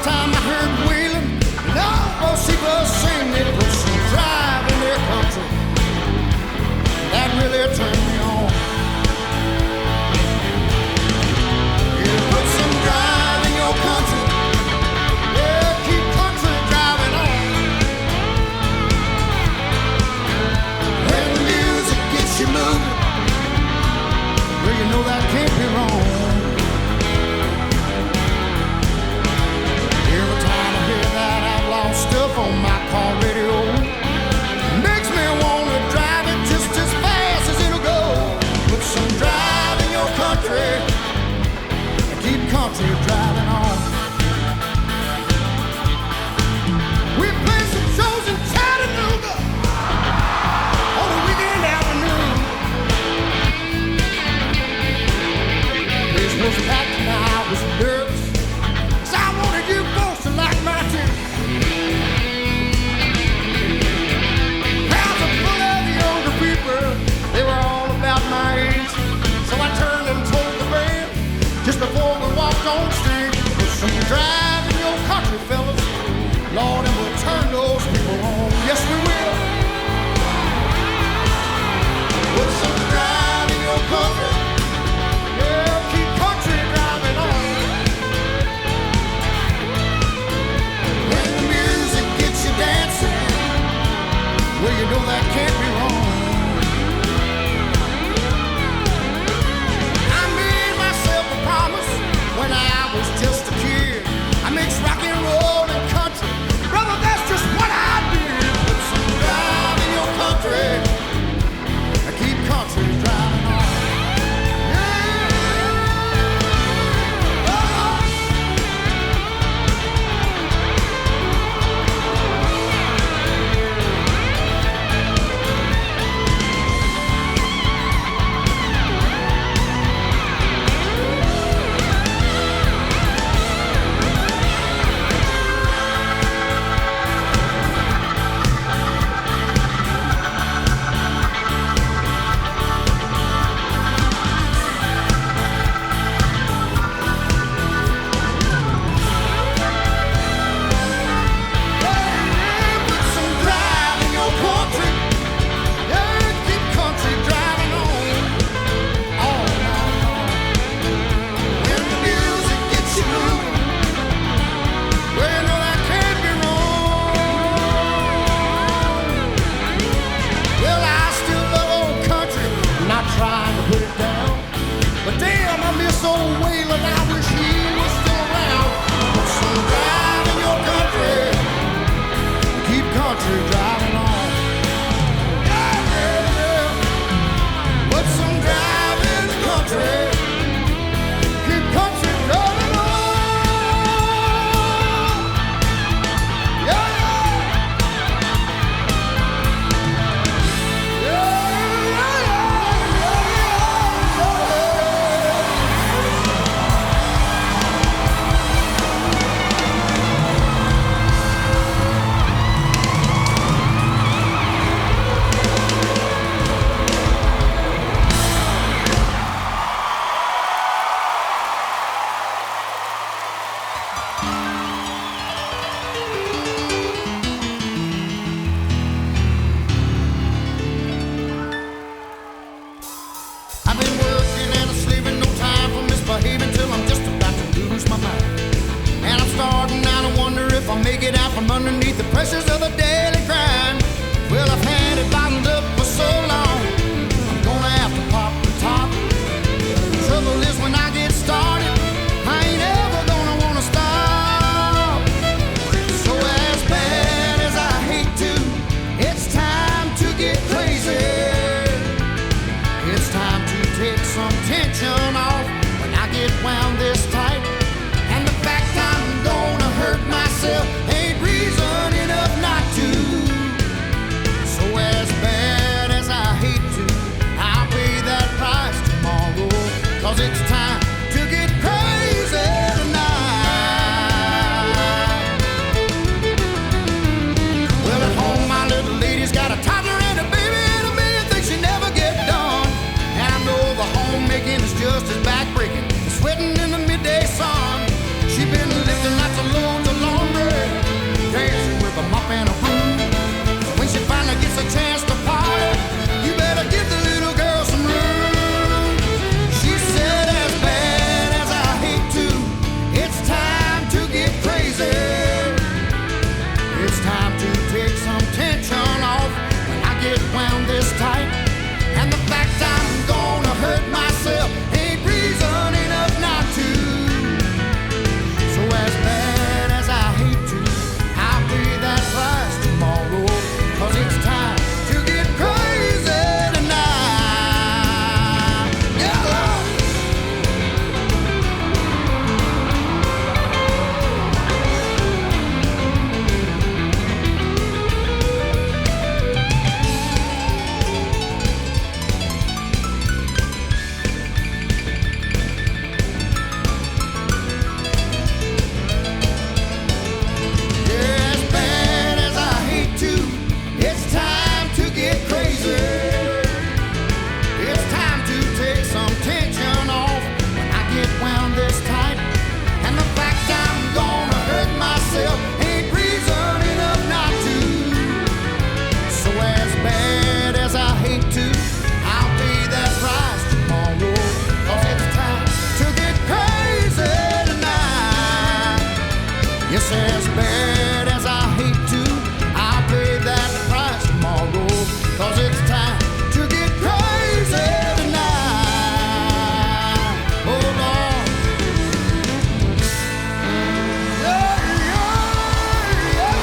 time I heard Waylon and all those people sing, it was some drive in their country that really turned me on. Yeah, put some drive in your country. Yeah, keep country driving on. When the music gets you moving, well, you know that can't be wrong. Every time I hear that outlaw stuff on my car radio, makes me wanna drive it just as fast as it'll go. Put some drive in your country and keep country driving on. We play some shows in Chattanooga on a weekend afternoon. This was packed and I was nervous, 'cause I wanted you folks to like my tune. Crowds are full of younger people, they were all about my age. So I turned and told the band just before we walked on stage, put some drive in your country, fellas. Lord, and we'll turn those people on. Yes, we will. Put some drive in your country. Yeah, keep country driving on. When the music gets you dancing, well, you know that can't be wrong. I made myself a promise when I was just a kid. I mix rock and roll and country. Brother, that's just what I did. Put some drive in your country. I keep country driving on. Yeah. Oh. Put some drive in your country. Yeah, keep country driving on. All night long. When the music gets you moving, well, you know that can't be wrong. Well, I still love old country, not trying to put it down. But damn, I miss old Waylon, I wish he was still around. Put some drive in your country. Keep country driving on. Yeah, yeah, yeah. Put some drive in the country. Keep country driving on. Yeah, yeah. Yeah, yeah, yeah, yeah, I've been working and sleeping, no time for misbehaving till I'm just about to lose my mind. And I'm starting now to wonder if I'll make it out from underneath the pressures of the daily grind. Well, I've had it bottled up for so long, I'm gonna have to pop the top. The trouble is when I get started, I ain't ever gonna wanna stop. So as bad as I hate to, it's time to get crazy. It's time to take some tension off when I get wound this tight. And the fact I'm gonna hurt myself ain't reason enough not to. as bad as I hate to, I'll pay that price tomorrow, 'cause it's time to get crazy tonight. Oh Lord. Yeah, yeah, yeah.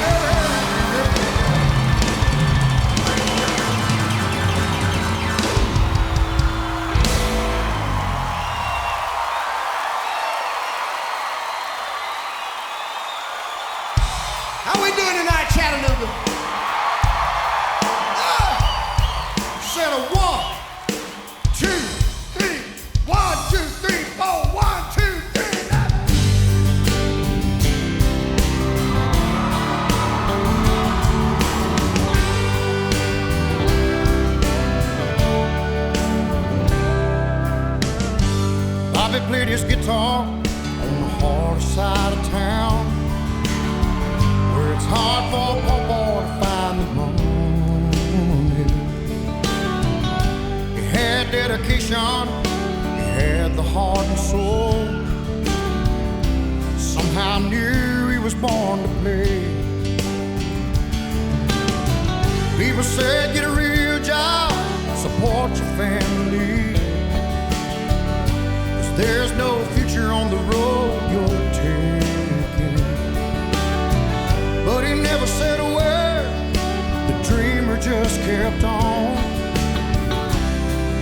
How we doing tonight, Chattanooga? Said a 1, 2, 3. 1, 2, 3, 4. 1, 2, 3. Bobby played his guitar on the hard side of town, where it's hard for a poor boy to find the money. He had dedication, he had the heart and soul. Somehow knew he was born to play. People said, get a real job, support your family, 'cause there's no future on the road you're taking. But he never said a word, the dreamer just kept on.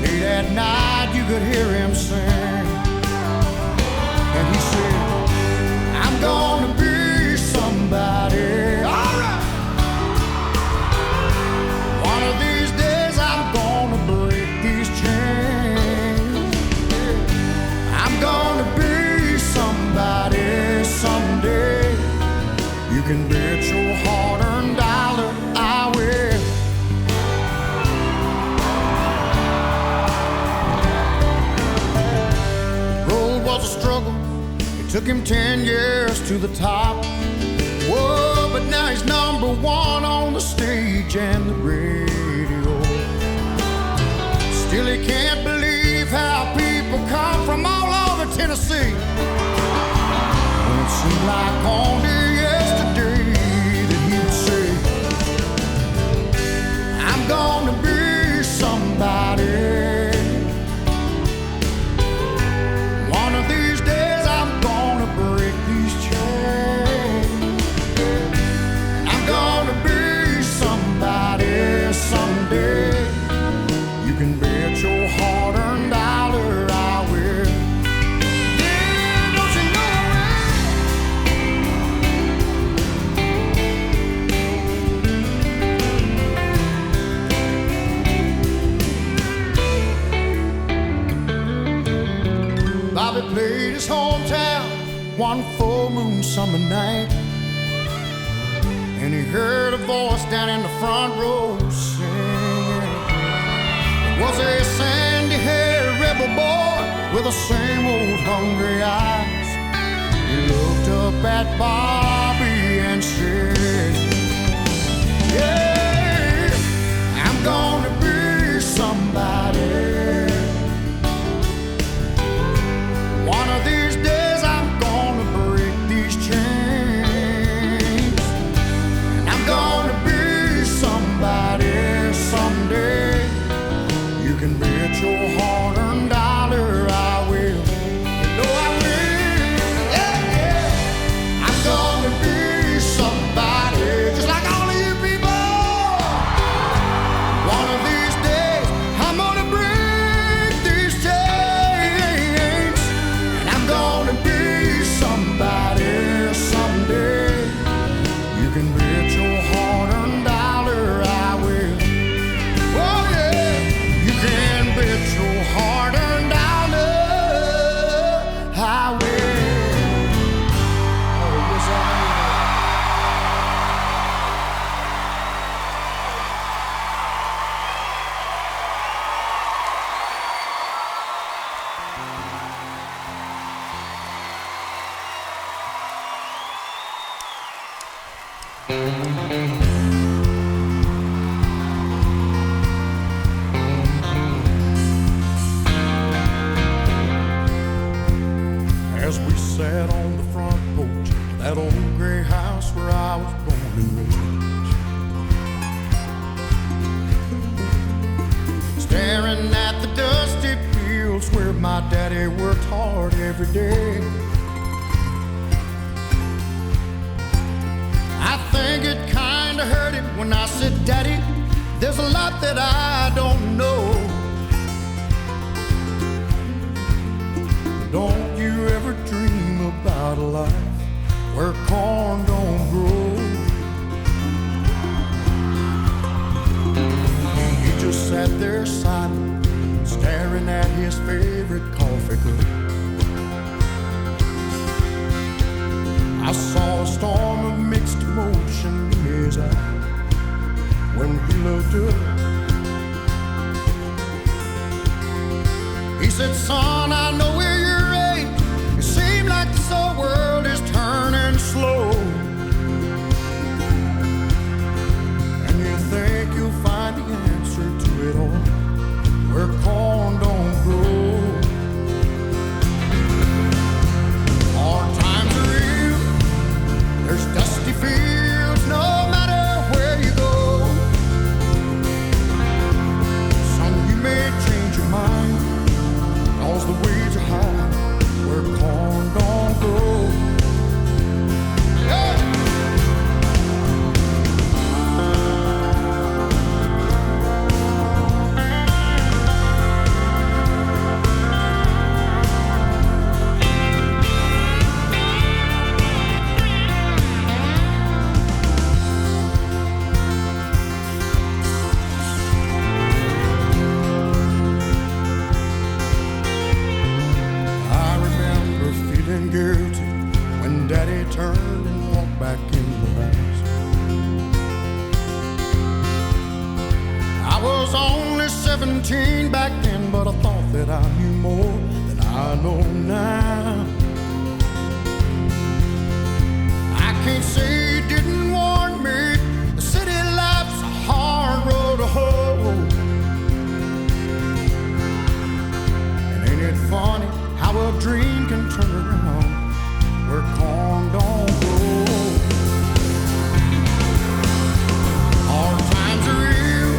Late at night you could hear him sing, and he said, I'm gonna be somebody. All right. One of these days I'm gonna break these chains. Yeah. I'm gonna be somebody someday. You can bet your hard-earned dollar I will. The road was a struggle. It took him 10 years to the top. Whoa, but now he's number 1 on the stage and the radio. Still he can't believe how people come from all over Tennessee. And it seemed like only yesterday that he would say, I'm gonna be somebody. One of these days I'm gonna break these chains. I'm gonna be somebody someday. You can bet your hard-earned dollar I will. Yeah, don't you know it? Bobby played his hometown one full moon summer night, and he heard a voice down in the front row singing. It was a sandy-haired rebel boy with the same old hungry eyes. He looked up at Bobby and said, yeah, I'm gonna be somebody. One of these days I'm gonna break these chains. And I'm gonna be somebody someday. You can bet your hard-earned dollar I will. You know I will. Yeah, yeah. I'm gonna be somebody, just like all of you people. One of these days I'm gonna break these chains. And I'm gonna be somebody someday. You can bet your hard-earned dollar I will. Oh yeah, you can bet your hard-earned dollar I will. Oh yes I will. As we sat on the front porch of that old gray house, daddy worked hard every day. I think it kinda hurt him when I said, Daddy, there's a lot that I don't know. Don't you ever dream about a life where corn don't grow. He just sat there silent, staring at his favorite coffee cup. I saw a storm of mixed emotion in his eyes when he looked up. He said, son, I know where you're at. It seems like this whole world is turning slow. And you think you'll find the answer to it all where corn don't grow. Hard times are real. There's dusty fields no matter where you go. Son, you may change your mind, 'cause the weeds are high where corn don't grow. Yeah. Guilty when Daddy turned and walked back in the house. I was only 17 back then, but I thought that I knew more than I know now. I can't say he didn't warn me. The city life's a hard road to hoe. And ain't it funny how a dream can turn around where corn don't grow. Hard times are real.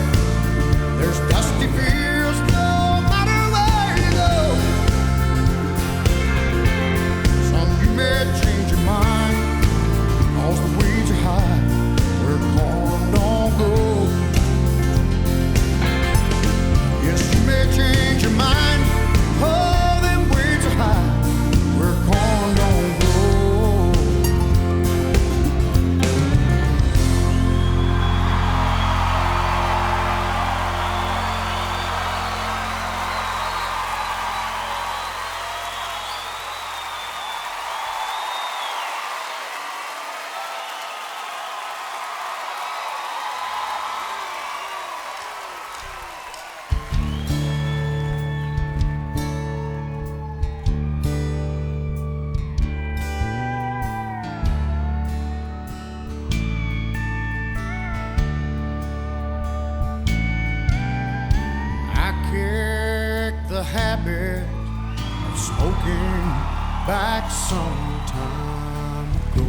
There's dusty fields no matter where you go. Some you may change your mind, 'cause the weeds are high where corn don't grow. Yes, you may change your mind. Oh, them weeds are high where corn don't grow. The habit of smoking back some time ago.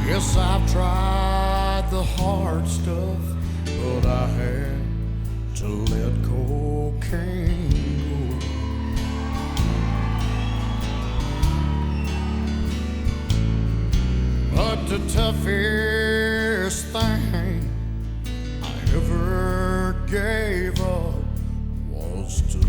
Yes, I've tried the hard stuff, but I had to let cocaine go. But the toughest thing I ever gave up was today.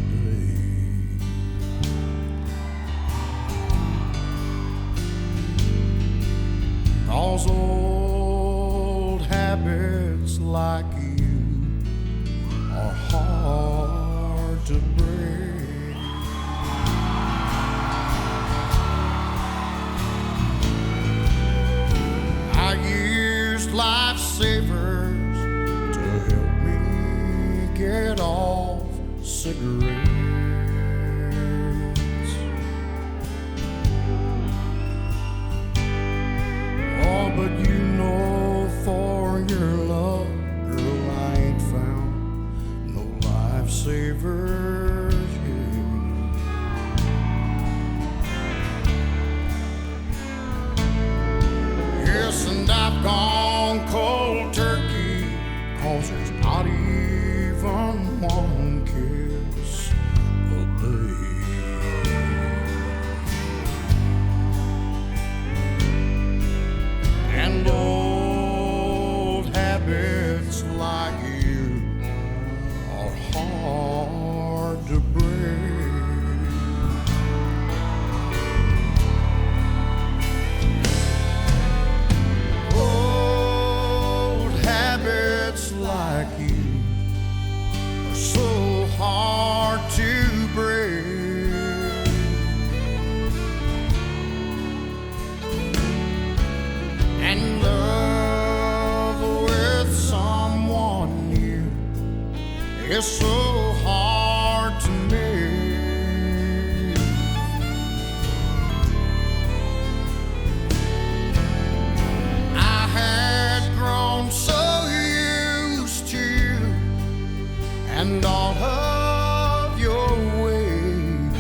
'Cause old habits like you are hard to break. I used lifesavers to help me get off cigarettes. Oh, but you know, for your love, girl, I ain't found no lifesavers yet. Yes, and I've gone cold turkey is so hard to make. I had grown so used to you and all of your ways,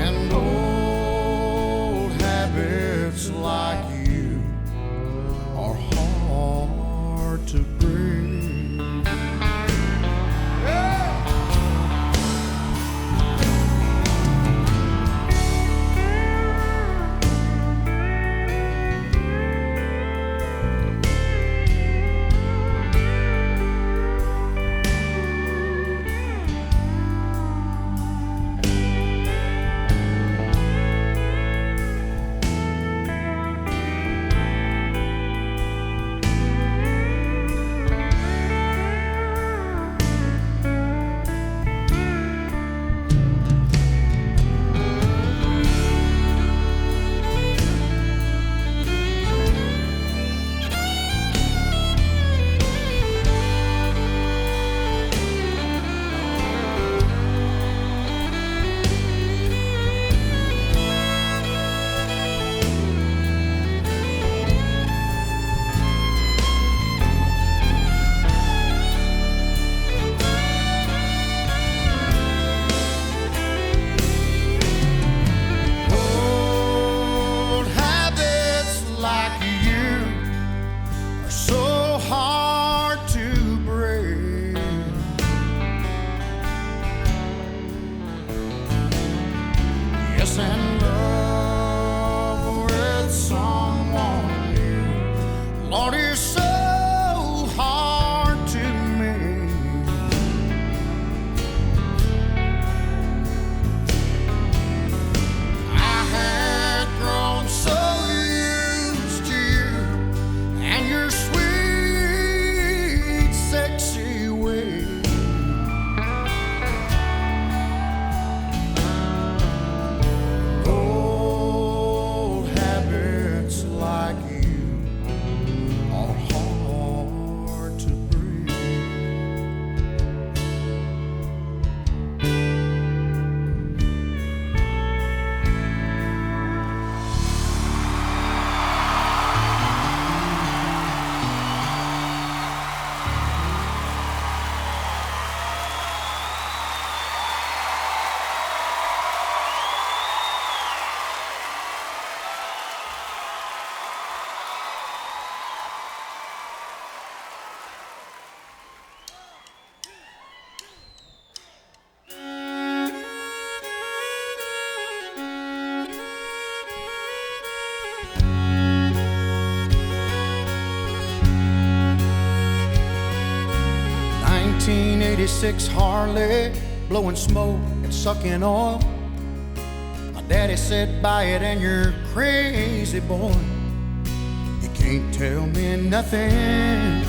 and old habits like you are hard to break. Yeah. Old habits like you are so hard to break. Yes, and love with someone new, Lord, is so hard to make. I had grown so used to you and your sweet, sexy ways. Old habits like you are hard to break. 1986 Harley, blowing smoke and sucking oil. My daddy said, buy it and you're crazy, boy. You can't tell me nothing.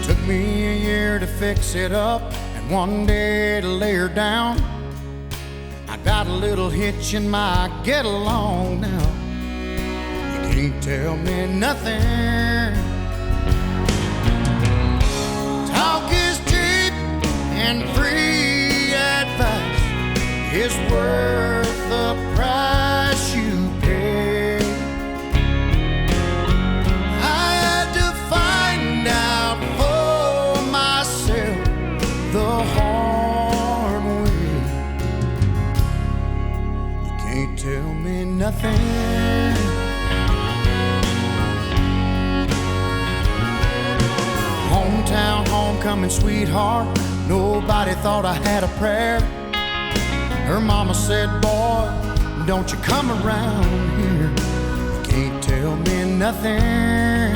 Took me a year to fix it up and one day to lay her down. I got a little hitch in my get along now. You can't tell me nothing. Talk is cheap and free advice is worth the price you pay. I had to find out for myself the hard way. You can't tell me nothing. Hometown homecoming sweetheart, nobody thought I had a prayer. Her mama said, boy, don't you come around here. You can't tell me nothing.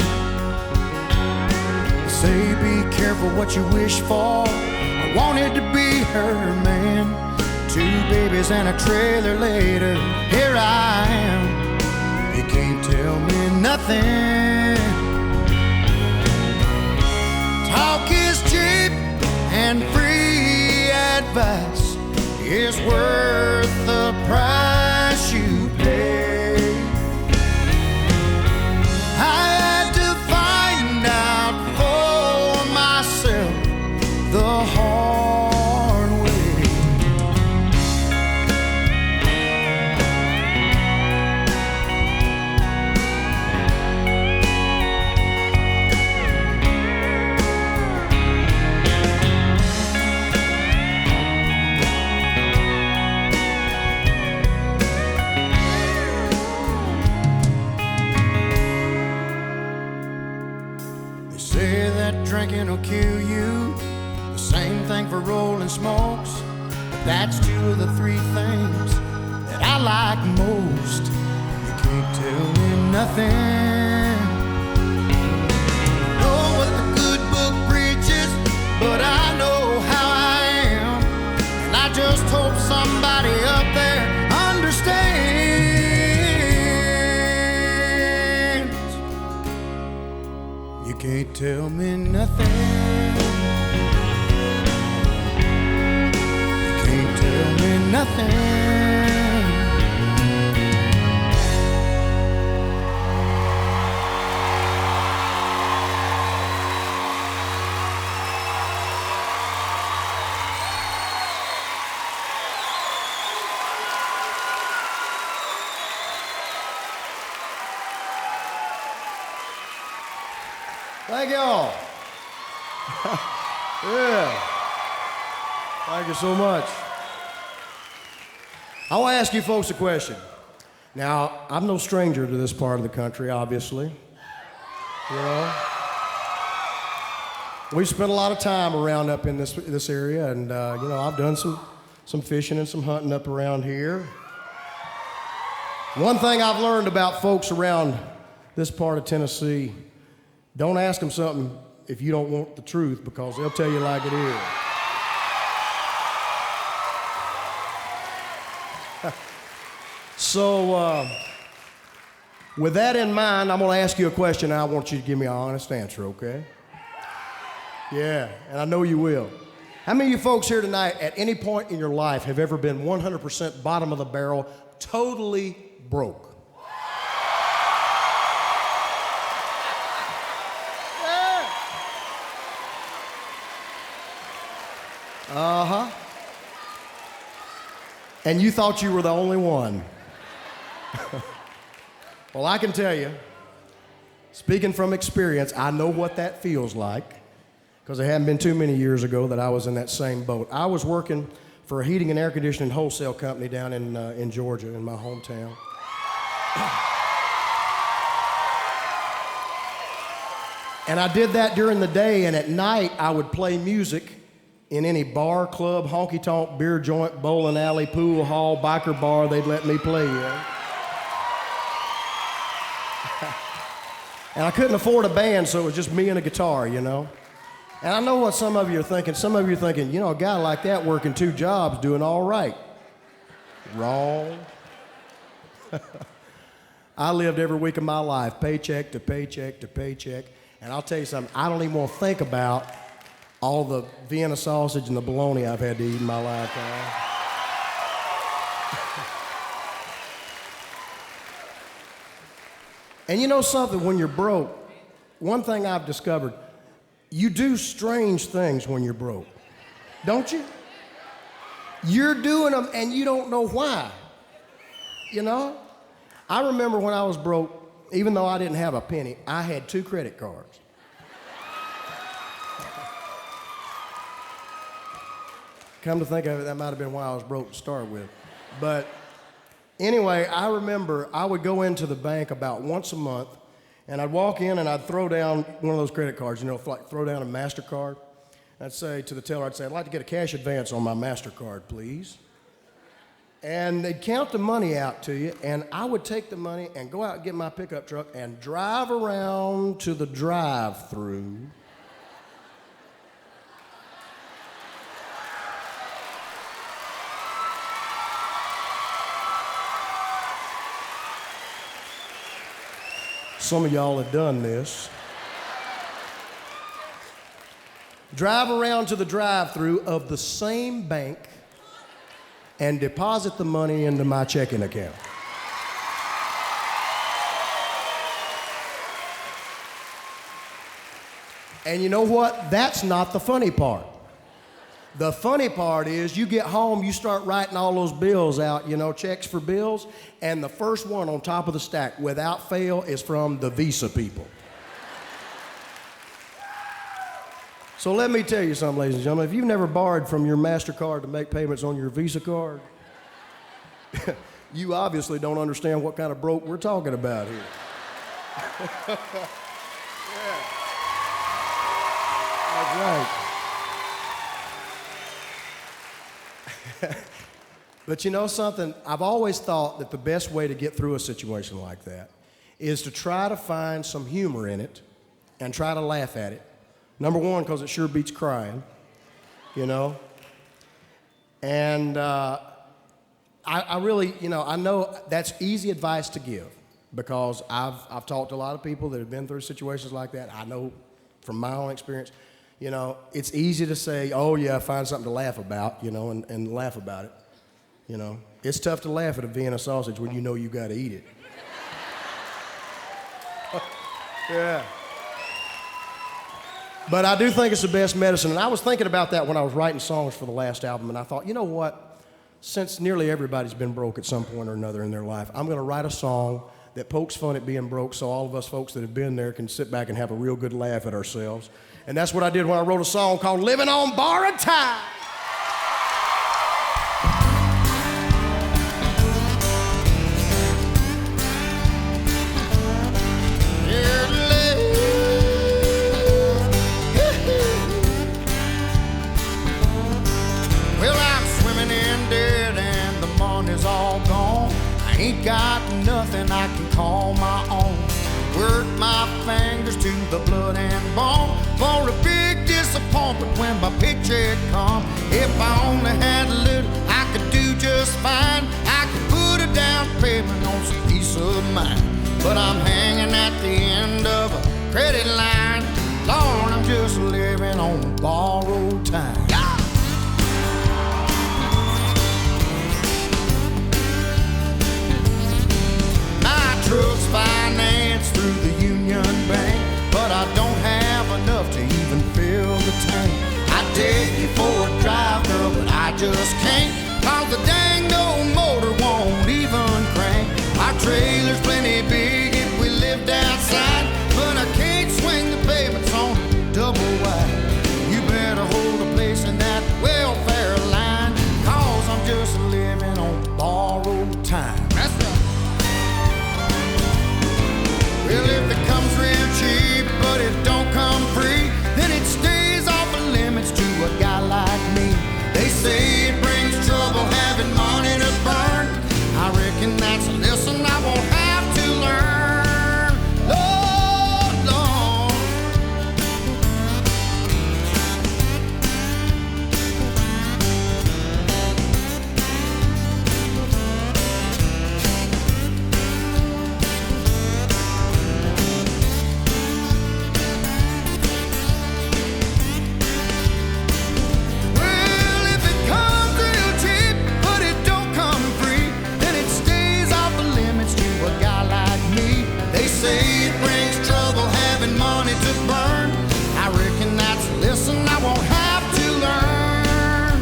Say be careful what you wish for. I wanted to be her man. 2 babies and a trailer later, here I am. You can't tell me nothing. Talk is cheap and free advice is worth the price you pay. the hard way. They say that drinking will kill you, the same thing for rolling smokes, but that's two of the three things that I like most. You can't tell me nothing. Know what the good book preaches, but I know how I am, and I just hope somebody up there understands. You can't tell me nothing. You can't tell me nothing. Thank y'all. Yeah. Thank you so much. I want to ask you folks a question. Now, I'm no stranger to this part of the country, obviously. You know? We spent a lot of time around up in this area, and you know, I've done some fishing and some hunting up around here. One thing I've learned about folks around this part of Tennessee: don't ask them something if you don't want the truth, because they'll tell you like it is. So, with that in mind, I'm going to ask you a question, and I want you to give me an honest answer, okay? Yeah, and I know you will. How many of you folks here tonight, at any point in your life, have ever been 100% bottom of the barrel, totally broke? Uh-huh. And you thought you were the only one. Well, I can tell you, speaking from experience, I know what that feels like, because it hadn't been too many years ago that I was in that same boat. I was working for a heating and air conditioning wholesale company down in Georgia, in my hometown. And I did that during the day, and at night I would play music in any bar, club, honky-tonk, beer joint, bowling alley, pool hall, biker bar they'd let me play in. And I couldn't afford a band, so it was just me and a guitar, you know. And I know what some of you are thinking. Some of you are thinking, you know, a guy like that working 2 jobs doing all right. Wrong. I lived every week of my life, paycheck to paycheck to paycheck. And I'll tell you something, I don't even want to think about all the Vienna sausage and the bologna I've had to eat in my lifetime. And you know something, when you're broke, one thing I've discovered, you do strange things when you're broke, don't you? You're doing them and you don't know why, you know? I remember when I was broke, even though I didn't have a penny, I had 2 credit cards. Come to think of it, that might have been why I was broke to start with. But anyway, I remember I would go into the bank about once a month, and I'd walk in and I'd throw down one of those credit cards, you know, like throw down a MasterCard. I'd say to the teller, I'd say, I'd like to get a cash advance on my MasterCard, please. And they'd count the money out to you, and I would take the money and go out and get my pickup truck and drive around to the drive-through. Some of y'all have done this. Drive around to the drive-through of the same bank and deposit the money into my checking account. And you know what? That's not the funny part. The funny part is you get home, you start writing all those bills out, you know, checks for bills, and the first one on top of the stack, without fail, is from the Visa people. So let me tell you something, ladies and gentlemen. If you've never borrowed from your MasterCard to make payments on your Visa card, you obviously don't understand what kind of broke we're talking about here. Yeah. That's right. But you know something? I've always thought that the best way to get through a situation like that is to try to find some humor in it and try to laugh at it. Number one, because it sure beats crying, you know? And I really, you know, I know that's easy advice to give because I've talked to a lot of people that have been through situations like that. I know from my own experience, you know, it's easy to say, oh yeah, find something to laugh about, you know, and laugh about it. You know, it's tough to laugh at a Vienna sausage when you know you got to eat it. Yeah. But I do think it's the best medicine. And I was thinking about that when I was writing songs for the last album, and I thought, you know what? Since nearly everybody's been broke at some point or another in their life, I'm going to write a song that pokes fun at being broke so all of us folks that have been there can sit back and have a real good laugh at ourselves. And that's what I did when I wrote a song called Living on Borrowed Time. Ain't got nothing I can call my own. Work my fingers to the blood and bone for a big disappointment when my paycheck come. If I only had a little, I could do just fine. I could put a down payment on some peace of mind. But I'm hanging at the end of a credit line. Lord, I'm just living on borrowed time. Truck's financed through the Union Bank, but I don't have enough to even fill the tank. I'd take you for a drive, girl, but I just can't, cause the dang old motor won't even crank. Our trailer's plenty big if we lived outside, but I can't swing the payments on double wide. You better hold a place in that welfare line, cause I'm just living on borrowed time. That's right. Well, if it comes real cheap, but it don't come free, then it stays off the limits to a guy like me. They say it brings trouble having money to burn. I reckon that's a lesson I won't have to learn. Lord, Lord. Say it brings trouble having money to burn. I reckon that's a lesson I won't have to learn.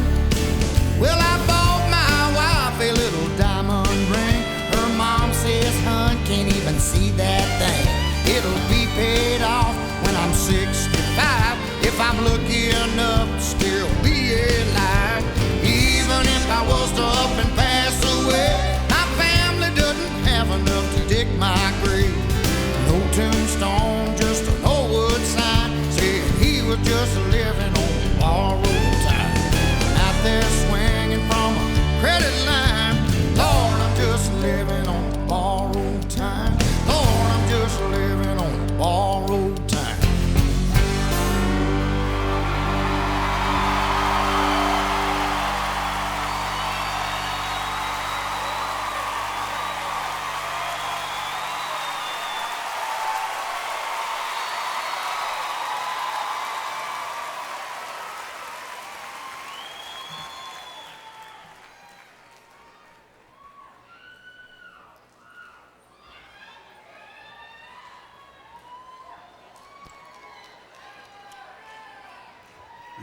Well, I bought my wife a little diamond ring. Her mom says, hun, can't even see that thing. It'll be paid off when I'm 65, if I'm lucky enough to still be alive. Even if I was to up and pass away, my family doesn't have enough to dig my grave. No tombstone, just an old wood sign saying he was just living on borrowed time. Out there swinging from a credit line, Lord, I'm just living on borrowed time. Lord, I'm just living on borrowed time.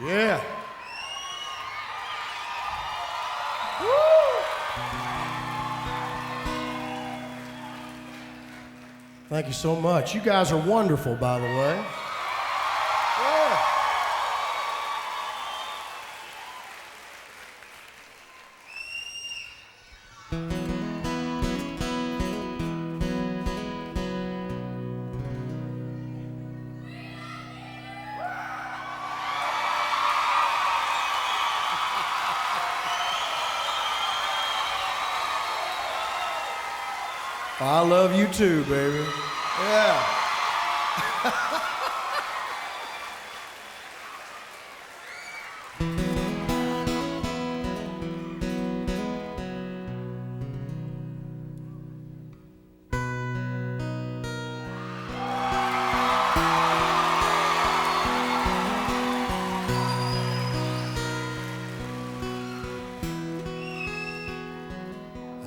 Yeah. Thank you so much. You guys are wonderful, by the way. Yeah. I love you too, baby. Yeah.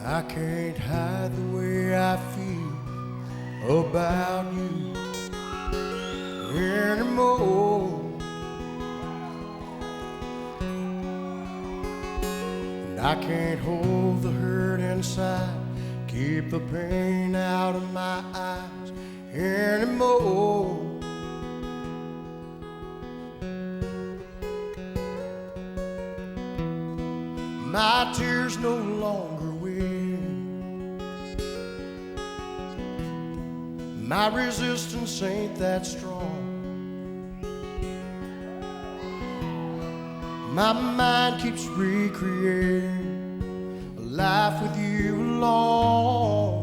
I can't hide the way I feel about you anymore. And I can't hold the hurt inside, keep the pain out of my eyes anymore. My tears no longer win. My resistance ain't that strong. My mind keeps recreating a life with you alone.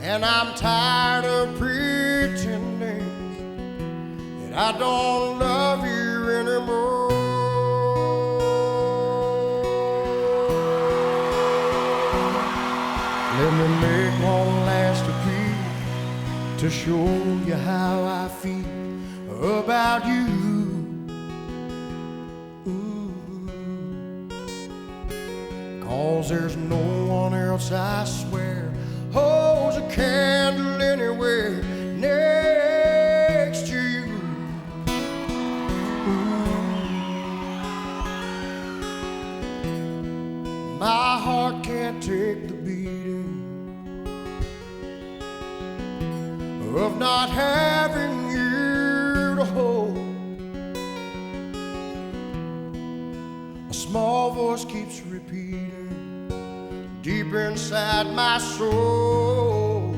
And I'm tired of pretending that I don't love you anymore. Let me make one last appeal to show you how I feel about you. Cause there's no one else, I swear, holds a candle anywhere next to you. My heart can't take the beating of not having you to hold. A small voice keeps repeating deep inside my soul.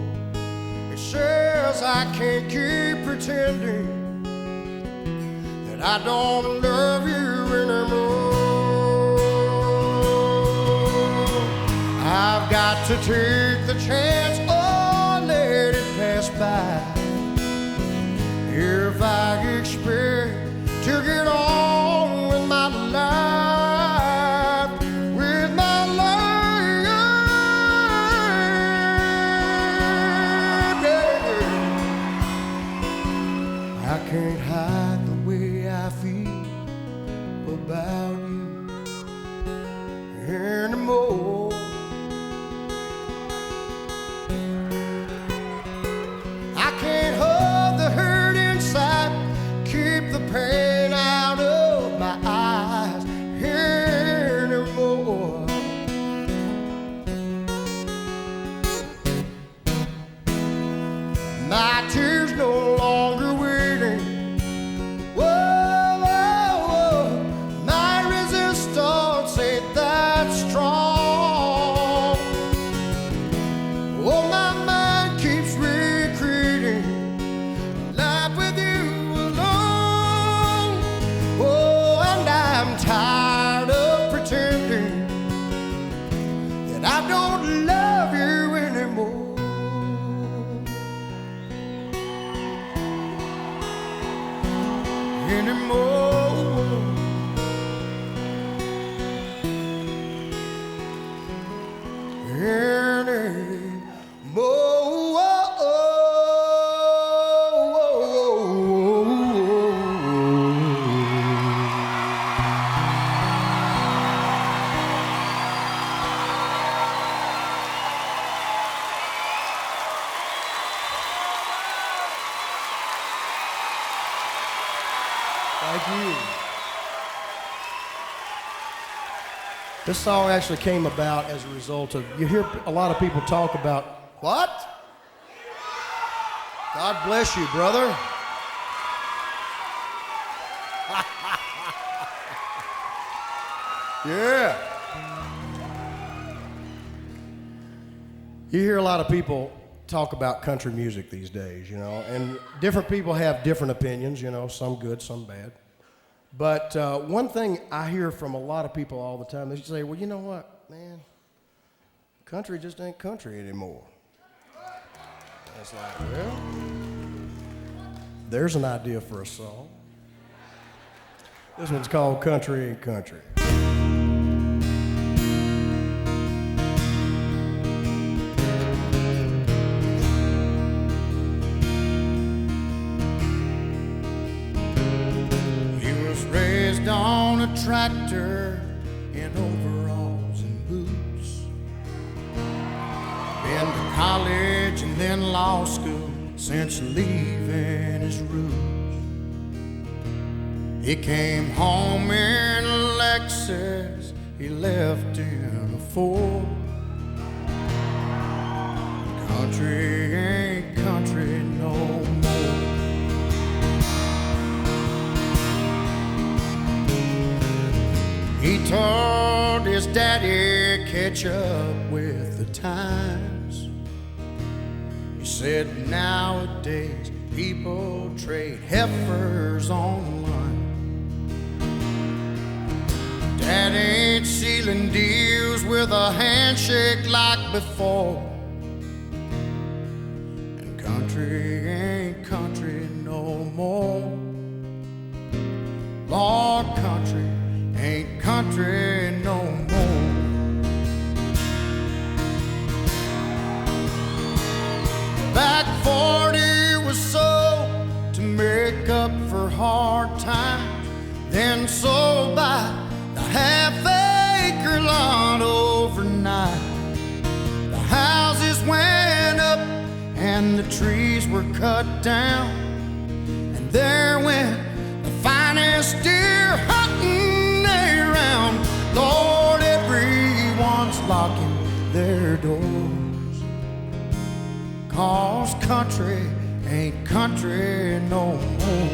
It says I can't keep pretending that I don't love you anymore. I've got to take the chance or let it pass by. If I expect to get on with my life, with my life, yeah. I can't hide the way I feel about you anymore. Can't hold the hurt inside, keep the pain out of my eyes anymore. My tears no longer waiting. Whoa, whoa, whoa. My resistance ain't that strong. Oh, my mind keeps recreating life with you alone. Oh, and I'm tired of pretending that I don't love you anymore. Thank you. This song actually came about as a result of, you hear a lot of people talk about, what? God bless you, brother. Yeah. You hear a lot of people talk about country music these days, you know, and different people have different opinions, you know, some good, some bad. But one thing I hear from a lot of people all the time, they say, well, you know what, man, country just ain't country anymore. And it's like, well, there's an idea for a song. This one's called Country Ain't Country. On a tractor in overalls and boots. Been to college and then law school since leaving his roots. He came home in a Lexus, he left in a Ford. Country ain't country no more. He told his daddy, catch up with the times. He said nowadays people trade heifers online. Dad ain't sealing deals with a handshake like before. And country ain't country no more. Lord, country ain't country no more. Back 40 was sold to make up for hard times, then sold by the half-acre lot overnight. The houses went up and the trees were cut down, and there went the finest deer hunting. Lord, everyone's locking their doors, 'cause country ain't country no more.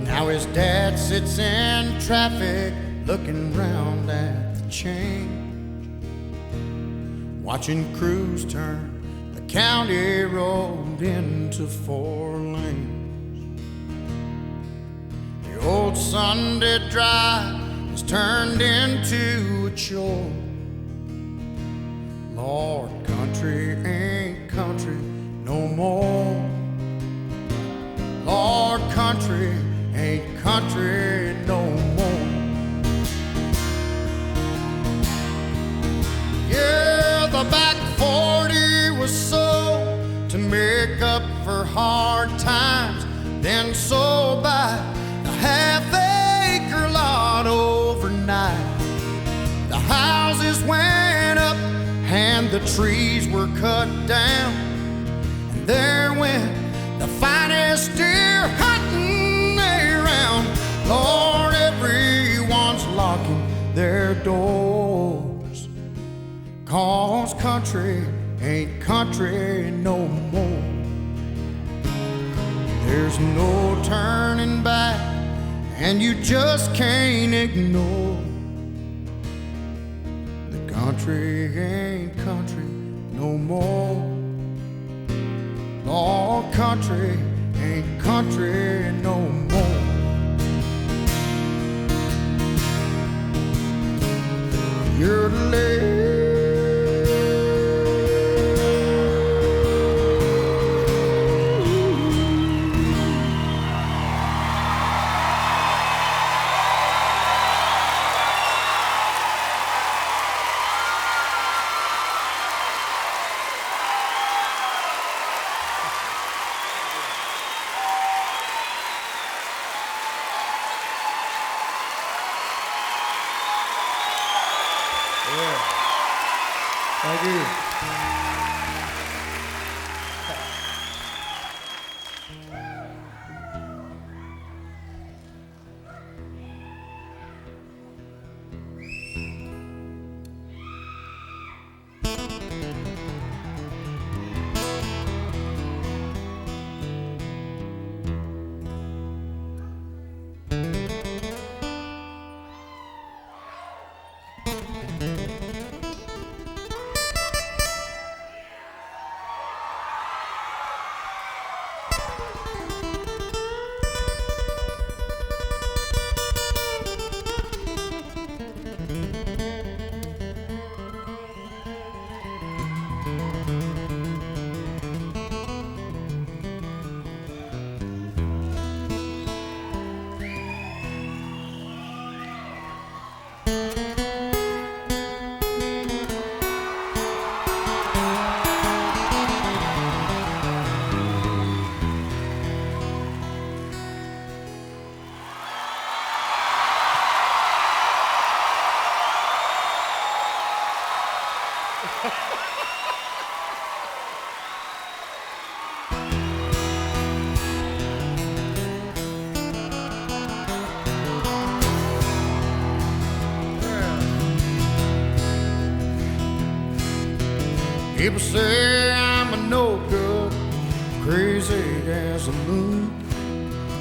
Now his dad sits in traffic looking round at the change, watching crews turn the county road into 4 lanes. The old Sunday drive has turned into a chore. Lord, country ain't country no more. Lord, country ain't country no more. Yeah, the back 40 was sold to make up for hard times, then sold by the half-acre lot overnight. The houses went up and the trees were cut down, and there went the finest deer hunting around. Lord, everyone's locking their doors, 'cause country ain't country no more. There's no turning back, and you just can't ignore. The country ain't country no more. Lord, country ain't country no more. You're late. Thank you. People say I'm a no good, crazy as a moon.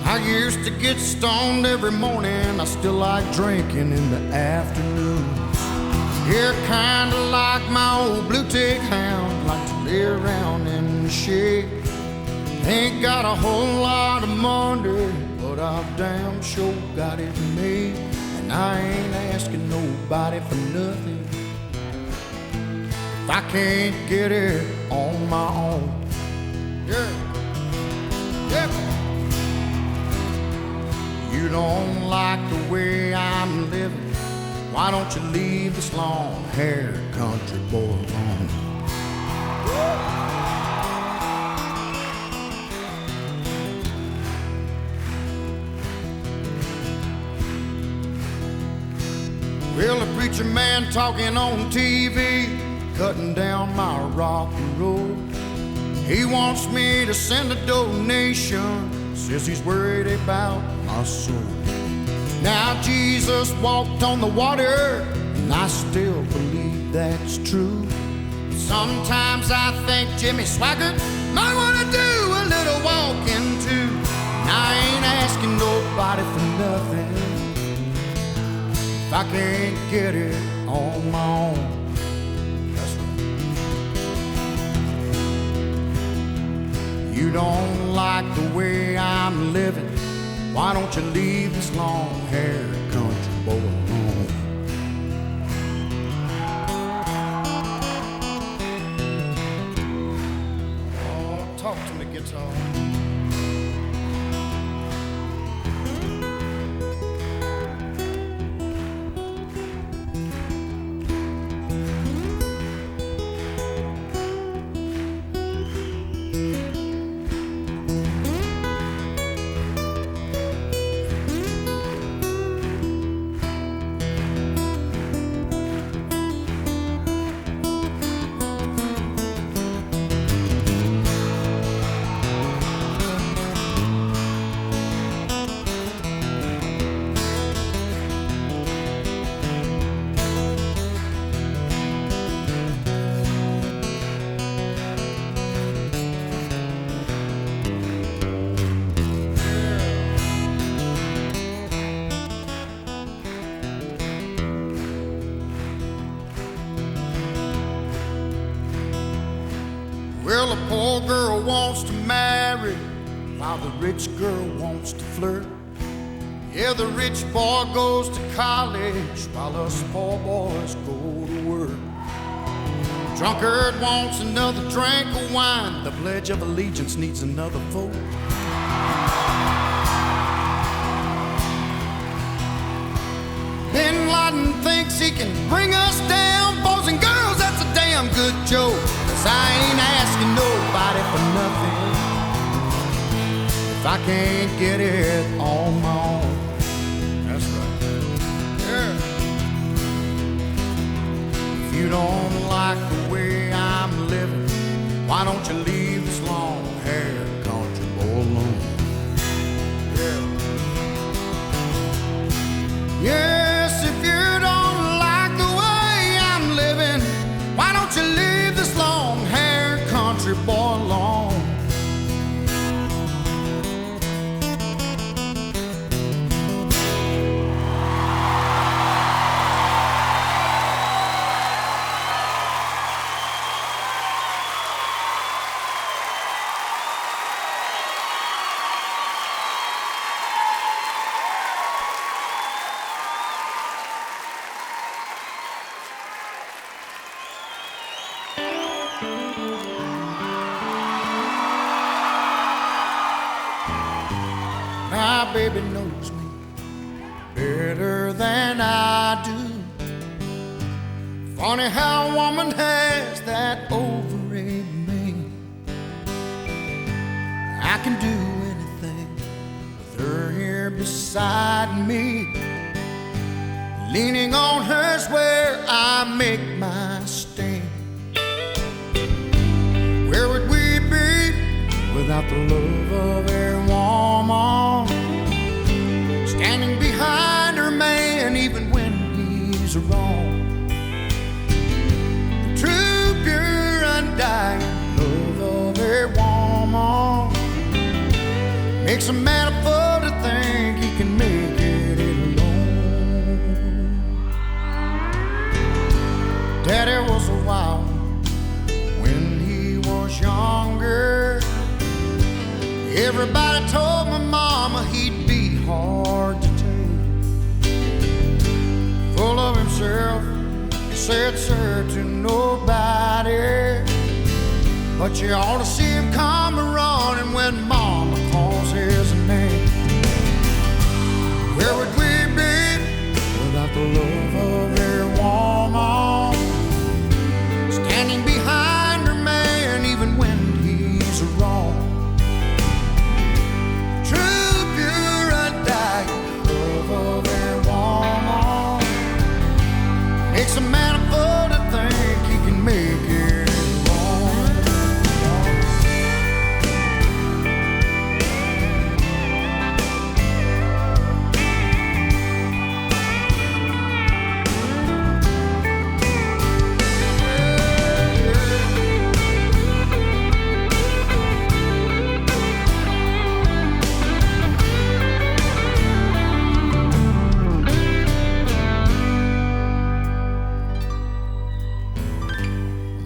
I used to get stoned every morning. I still like drinking in the afternoon. Yeah, kinda like my old blue tick hound, like to lay around in the shade. Ain't got a whole lot of money, but I've damn sure got it made. And I ain't asking nobody for nothing if I can't get it on my own. Yeah, yeah. You don't like the way I'm living, why don't you leave this long-haired country boy alone? Well, the preacher man talking on TV, cutting down my rock and roll. He wants me to send a donation, says he's worried about my soul. Now Jesus walked on the water, and I still believe that's true. Sometimes I think Jimmy Swaggart might want to do a little walking too. And I ain't asking nobody for nothing if I can't get it on my own. That's right. You don't like the way I'm living, why don't you leave this long-haired country boy alone? Oh, talk to me, guitar. Well, the poor girl wants to marry while the rich girl wants to flirt. Yeah, the rich boy goes to college while us poor boys go to work. Drunkard wants another drink of wine. The Pledge of Allegiance needs another vote. Bin Laden thinks he can bring us down. Boys and girls, that's a damn good joke. 'Cause I ain't asking nobody for nothing if I can't get it on my own. That's right. Yeah. If you don't like the way I'm living, why don't you leave this long-haired country boy alone? Yeah. Yes, if you don't like the way I'm living, why don't you leave this long-haired country boy alone? My baby knows me better than I do. Funny how a woman has that over in me. I can do anything with her here beside me. Leaning on her's where I make my stand. without the love of their woman, standing behind her man even when he's wrong. The true, pure, undying love of their woman makes a man a fool to think he can make it alone. Daddy was a wild when he was younger. Everybody told my mama he'd be hard to take. Full of himself, he said sir to nobody, but you ought to see him come running when mama calls his name. Where would we be without the love of their woman, standing behind her man even when he's wrong? True, pure, undying love of their woman makes a man a fool to think he can make it.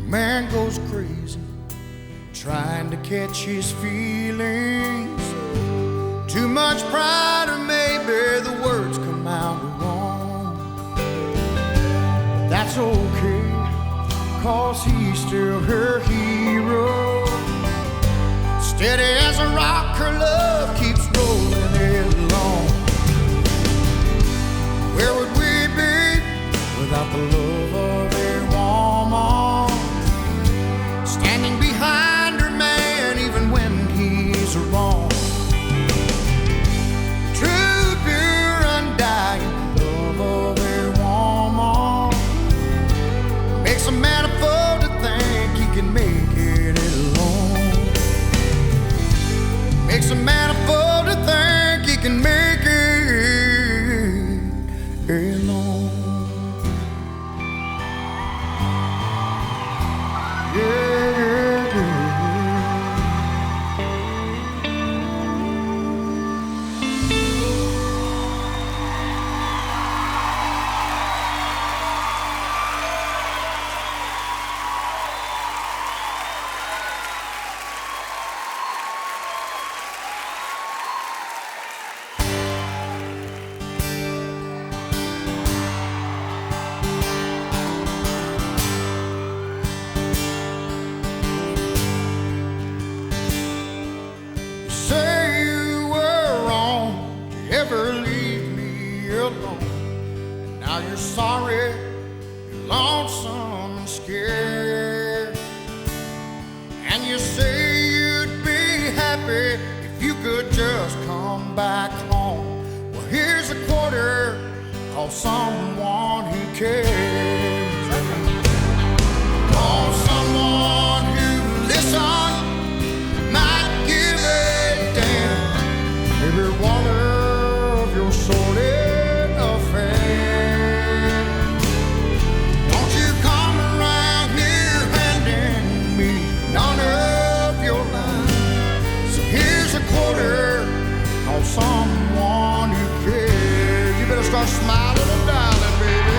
Man goes crazy trying to catch his feelings. Too much pride, or maybe the words come out wrong. But that's okay, 'cause he's still her hero. Steady as a rock, her love keeps rolling along. Where would we be without the love of their woman, standing behind her man even when he's wrong? True, pure, undying love of their woman makes a man a fool to think he can make it alone. Makes a man a fool to think he can make it alone. Ever leave me alone, and now you're sorry, you're lonesome and scared, and you say you'd be happy if you could just come back home. Well, here's a quarter, call someone who cares. Call someone who listens, might give a damn. Maybe water your sordid affair. Don't you come around here handing me none of your love. So here's a quarter, call someone who cares. You better start smiling and dialing, baby.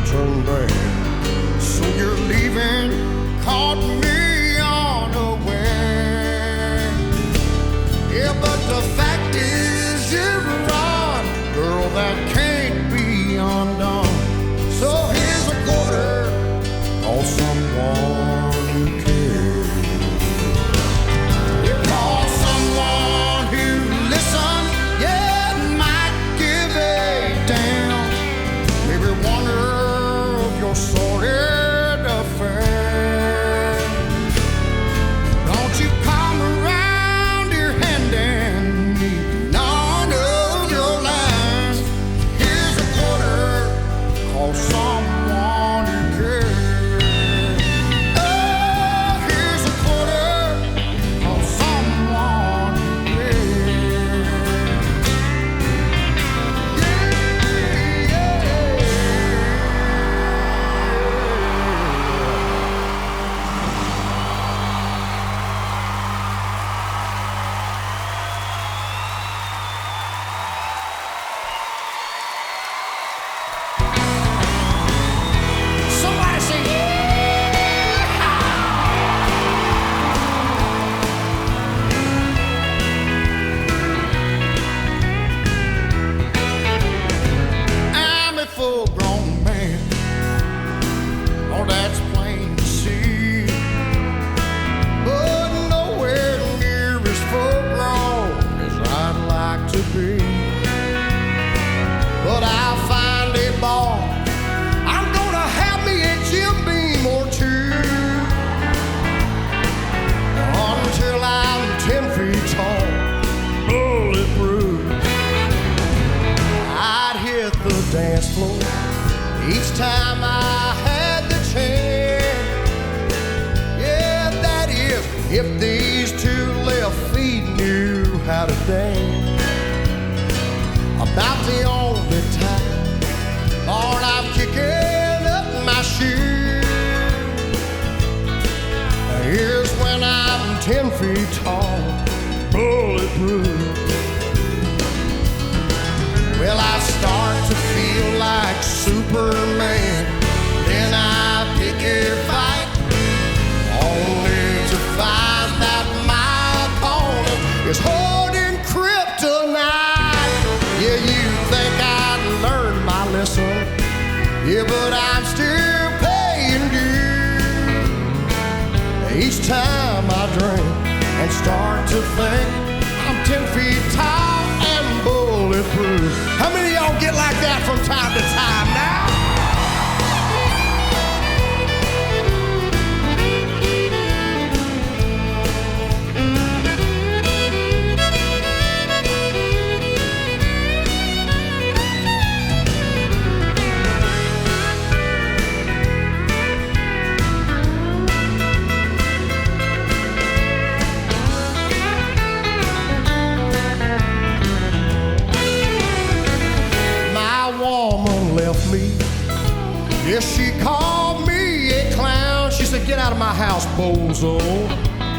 Turn back. So you're leaving, caught me unaware. Yeah, but the fact is you're wrong, girl, that can't be undone. So here's a quarter, call someone who cares. time I had the chance. Yeah, that is, if these two left feet knew how to dance. About the only time, Lord, I'm kicking up my shoes is when I'm 10 feet tall, bulletproof. Well, I start to feel like Superman. Then I pick a fight, only to find that my opponent is holding kryptonite. Yeah, you think I'd learned my lesson. Yeah, but I'm still paying due. Each time I drink and start to think I'm 10 feet tall and bulletproof. How many of y'all get like that from time to time now? Yes, she called me a clown. She said, get out of my house, bozo.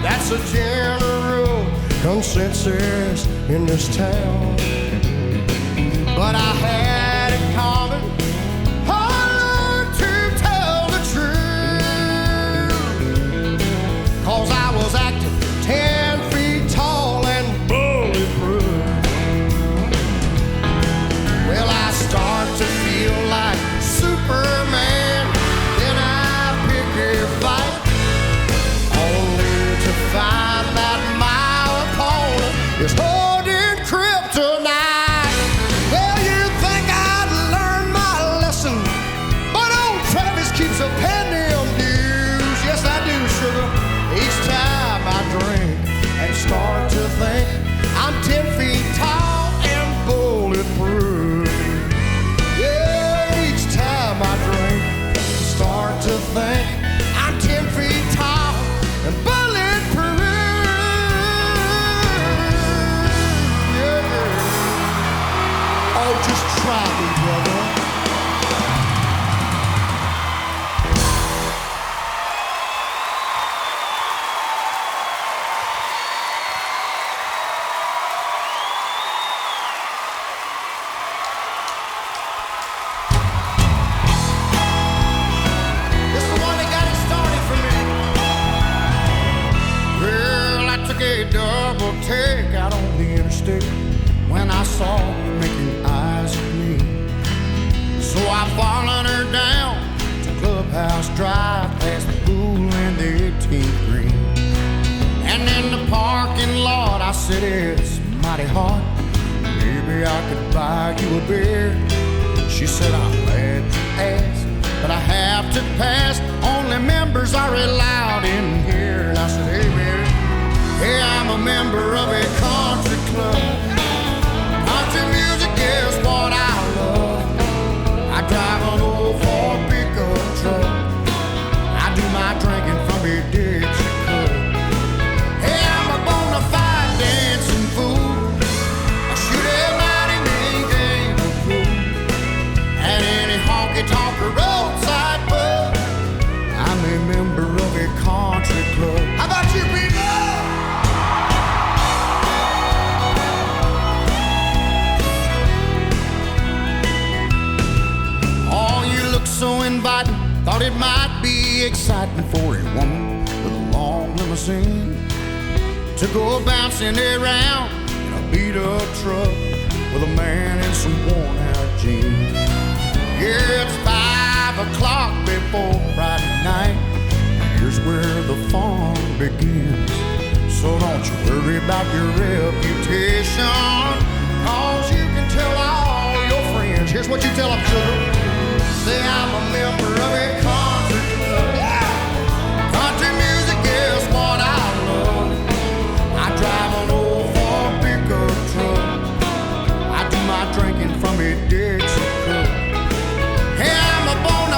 That's a general consensus in this town. But I had it coming, hard to tell the truth. 'Cause I was acting 10 feet tall and bulletproof. Well, I start to feel like Superman, then I pick a fight, only to find that my opponent is holding kryptonite. Well, you think I'd learn my lesson, but old Travis keeps a penny on dues. Yes, I do, sugar. Each time I drink and start to think I'm 10 feet tall and bulletproof. I drink, start to think I'm 10 feet tall and bulletproof. Yeah. Oh, just try me, brother. Take out on the interstate when I saw her making eyes at me. So I followed her down to Clubhouse Drive, past the pool and the 18th green. And in the parking lot I said, it's mighty hot, maybe I could buy you a beer. She said, I'm glad you asked, but I have to pass, only members are allowed in here. And I said, hey baby, hey, I'm a member of a country club. Country music is what I love. I drive an old Ford pickup truck. I do my drinking from a Dixie cup. Hey, I'm a bona fide dancing fool. I shoot a mighty mean game of pool at any honky-tonk or roadside pub. I'm a member of a country club. How about you people? So inviting, thought it might be exciting for a woman with a long limousine to go bouncing around in a beat-up truck with a man in some worn-out jeans. Yeah, it's 5 o'clock before Friday night, and here's where the fun begins. So don't you worry about your reputation, 'cause you can tell all your friends. Here's what you tell them, sugar. Say I'm a member of a country club. Yeah. Country music is what I love. I drive an old Ford pickup truck. I do my drinking from a Dixie cup. Hey, I'm a bona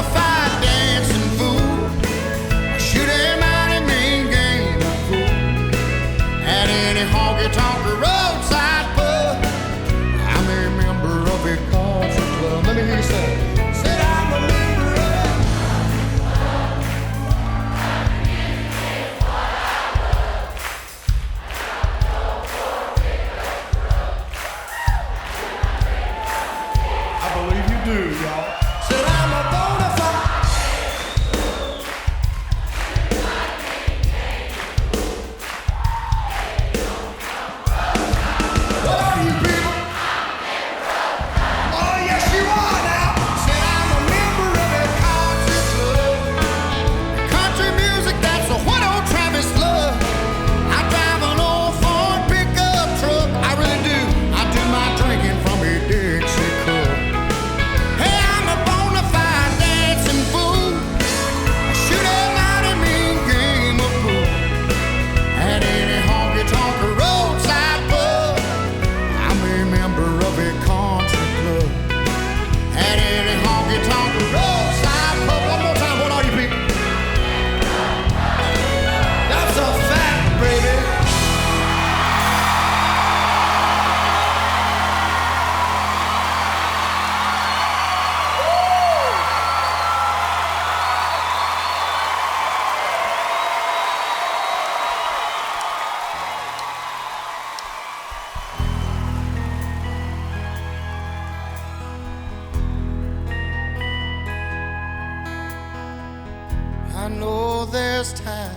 there's times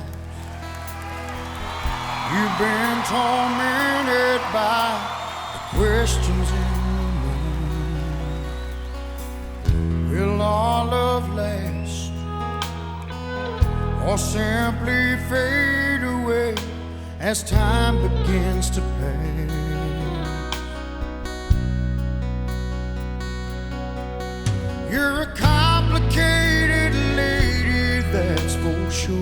you've been tormented by the questions in your mind. Will our love last or simply fade away as time begins to pass? You're a complicated lady, that's for sure,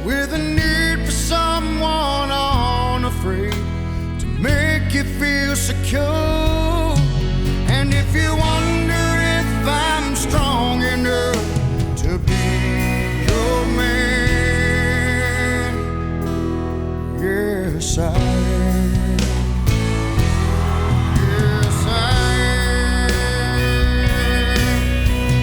with a need for someone unafraid to make you feel secure. And if you wonder if I'm strong enough to be your man, yes I am. Yes I am.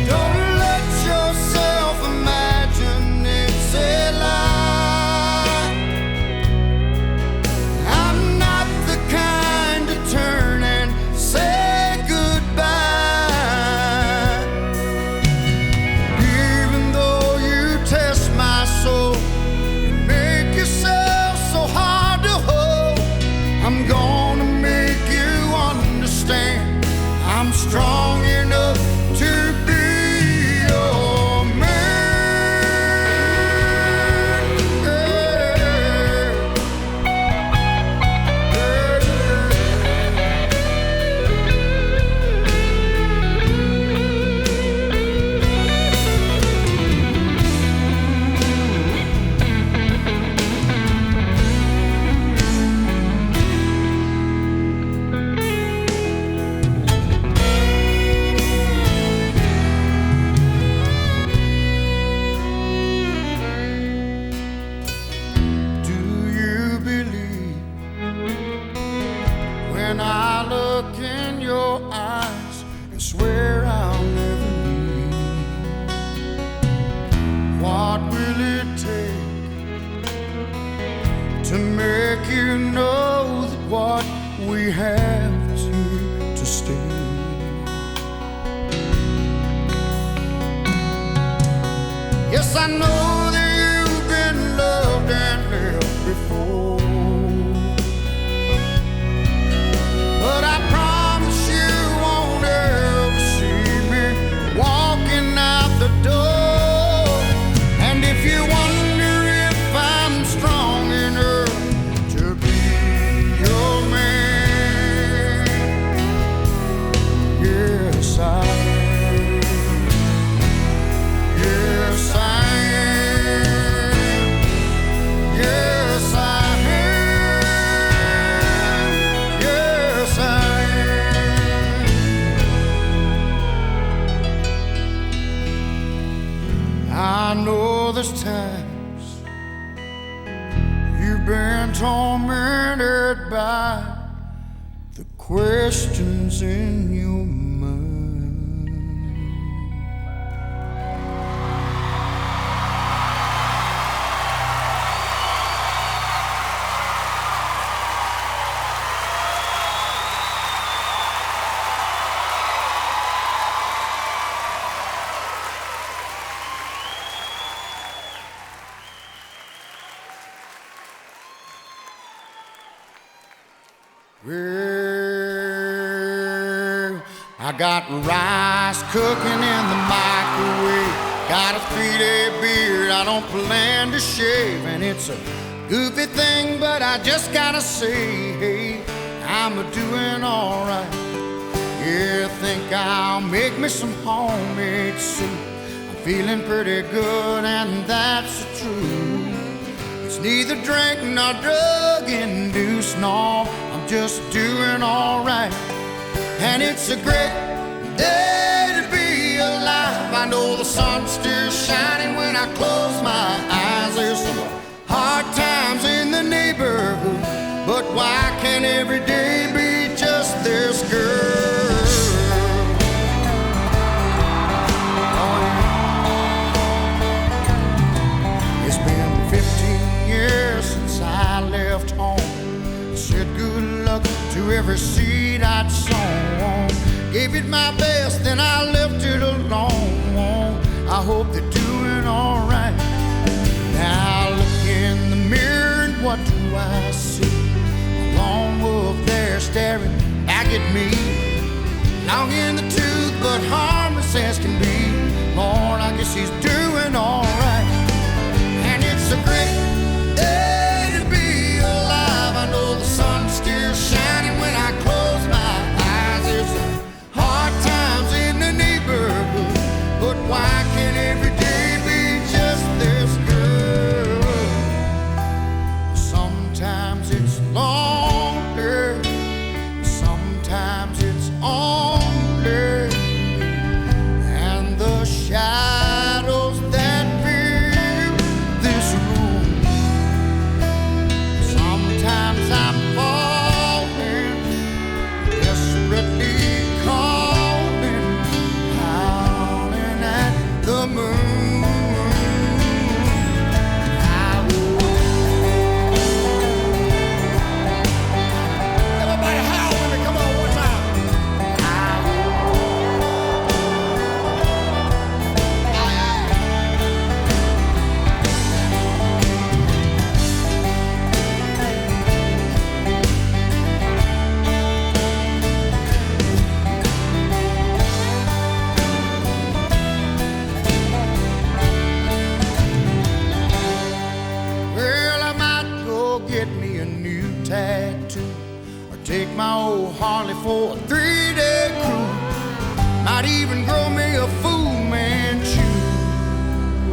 Don't let yourself imagine it's a lie. I'm not the kind to turn and say goodbye. Even though you test my soul and make yourself so hard to hold, I'm gonna make you understand I'm strong enough to be your man. Do you believe when I look in your eyes and swear I'll never leave? What will it take to make you know that what we have is here to stay? Yes, I know that you've been loved and held before, but I promise you won't ever see me walking out the door. And if you wonder if I'm strong enough to be your man, yes I am. Yes I am. Yes I am. Yes I am. I know there's times you've been tormented by the questions in your mind. Well, I got rice cooking in the microwave, got a 3-day beard I don't plan to shave, and it's a goofy thing, but I just gotta say, hey, I'm doing alright. Yeah, think I'll make me some homemade soup. I'm feeling pretty good, and that's the truth. It's neither drink nor drug induced, no, I'm just doing alright. And it's a great day to be alive. I know the sun's still shining when I close my eyes. There's some hard times in the neighborhood, but why can't every day be just this girl? Oh, yeah. It's been 15 years since I left home. Said good luck to every seed I'd sown. Gave it my best, then I left it alone. I hope I see a lone wolf there staring back at me, long in the tooth but harmless as can be. Lord, I guess he's doing alright, and it's a great day to be alive. I know the sun's still shining when I close my eyes. There's some hard times in the neighborhood, but why can't every day be just this good? Sometimes it's longer, sometimes it's only, and the shadows that fill this room. Sometimes I'm falling, desperately calling, howling at the moon. Everybody howl with me, come on, one time. Well, I might go get me a new tattoo, or take my old Harley for a 3-day cruise. Might even grow me a Fu Manchu.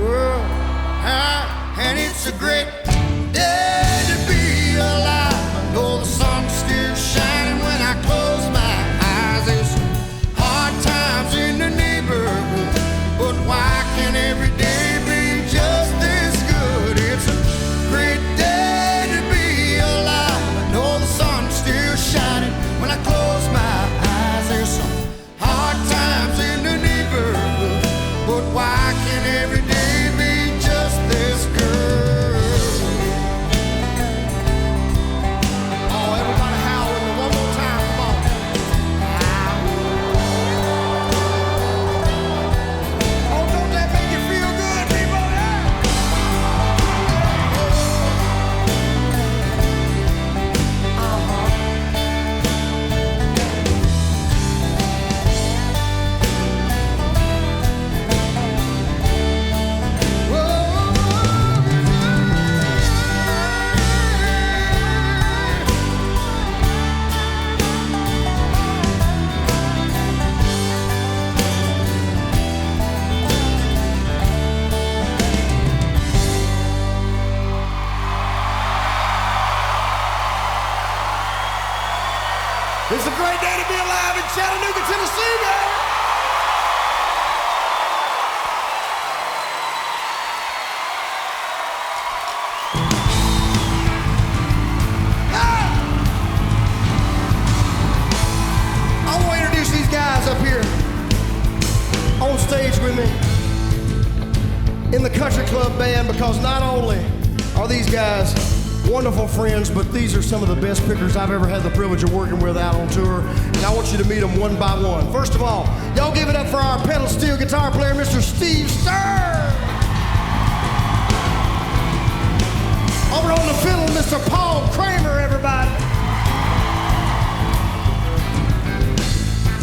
Well, and it's a great day to be alive. I know the sun's still shining when I close my eyes. There's some hard times in the neighborhood, but why can't every day be just this good? It's a great day to be alive. I know the sun's still shining when I close my eyes. There's some hard times in the neighborhood, but why can't every day be just this good? Oh, everybody howl with me one more time, come on. Oh, don't that make you feel good, people? It's a great day to be alive in Chattanooga, Tennessee, man. I want to introduce these guys up here on stage with me in the Country Club Band, because not only are these guys wonderful friends, but these are some of the best pickers I've ever had the privilege of working with out on tour, and I want you to meet them one by one. First of all, y'all give it up for our pedal steel guitar player, Mr. Steve Stern. Over on the fiddle, Mr. Paul Kramer, everybody.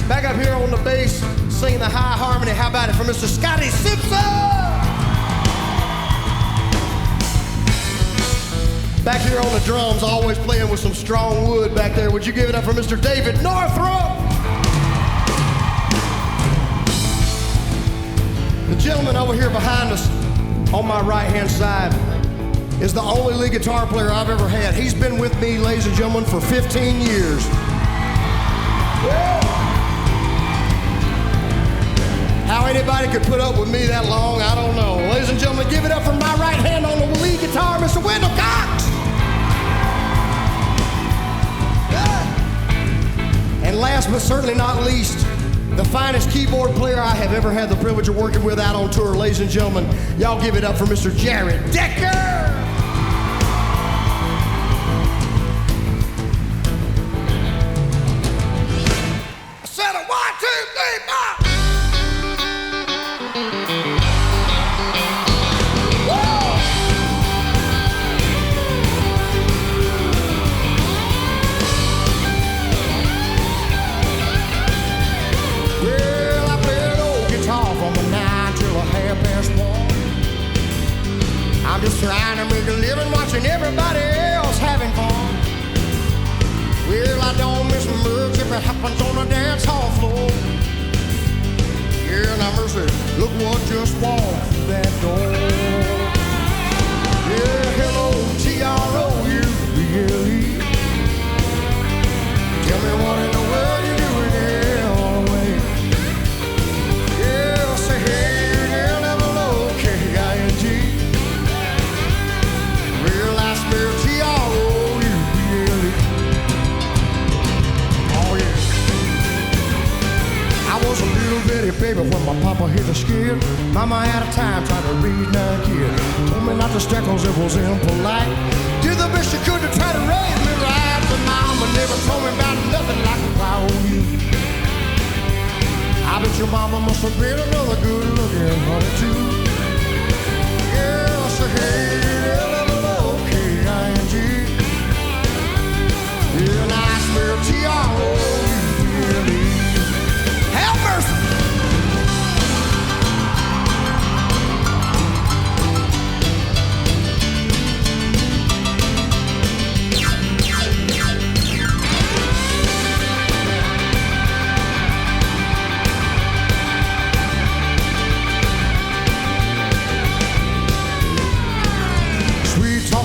Back up here on the bass, singing the high harmony, how about it for Mr. Scotty Simpson? Back here on the drums, always playing with some strong wood back there. Would you give it up for Mr. David Northrup? The gentleman over here behind us, on my right-hand side, is the only lead guitar player I've ever had. He's been with me, ladies and gentlemen, for 15 years. How anybody could put up with me that long, I don't know. Ladies and gentlemen, give it up for my right hand on the lead guitar, Mr. Wendell Cox. And last but certainly not least, the finest keyboard player I have ever had the privilege of working with out on tour. Ladies and gentlemen, y'all give it up for Mr. Jared Decker. I said a 1, 2, 3, 4. I'm just trying to make a living watching everybody else having fun. Well, I don't miss much if it happens on the dance hall floor. Yeah, now mercy, look what just walked through that door. Yeah, hello, T-R-O-U-B-L-E. Tell me what in the world you're doing here all the way. Yeah, say hey, L-L-O-K-I-N-G. Real last spell T-R-O-U-B-L-E. Oh yeah. I was a little bitty baby when my papa hit the skid. Mama had a time trying to read my kid. Told me not to stare cause it was impolite. Did the best she could to try to raise me right. But mama never told me about nothing like a proud you. I bet your mama must have been another good looking honey too. Yeah, I said hey, L-L-O-K-I-N-G. Yeah, nice little T-R-O-U-B-L-E. Have mercy.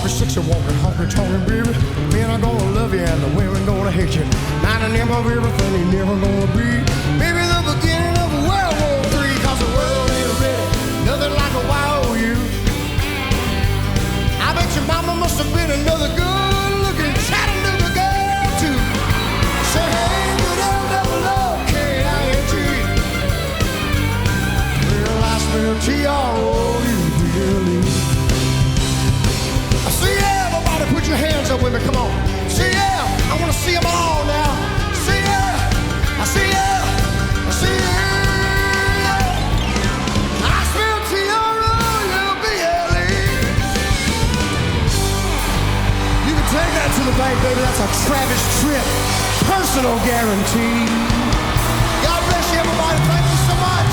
Six and walking, honky tonkin' baby. Men are gonna love you and the women gonna hate you. Not a name of everything you never gonna be. Maybe the beginning of World War III, cause the world ain't ready, nothing like a YOU. I bet your mama must have been another good-looking Chattanooga girl too. Say hey, good L-O-K-I-N-G. Real I spell T-R-O-U-B-L-E. See everybody put your hands up with me, come on. See yeah, I wanna see them all now. See yeah, I see yeah, I see yeah. I spell T-R-O-U-B-L-E. You can take that to the bank, baby, that's a Travis Tritt personal guarantee. God bless you everybody, thank you so much.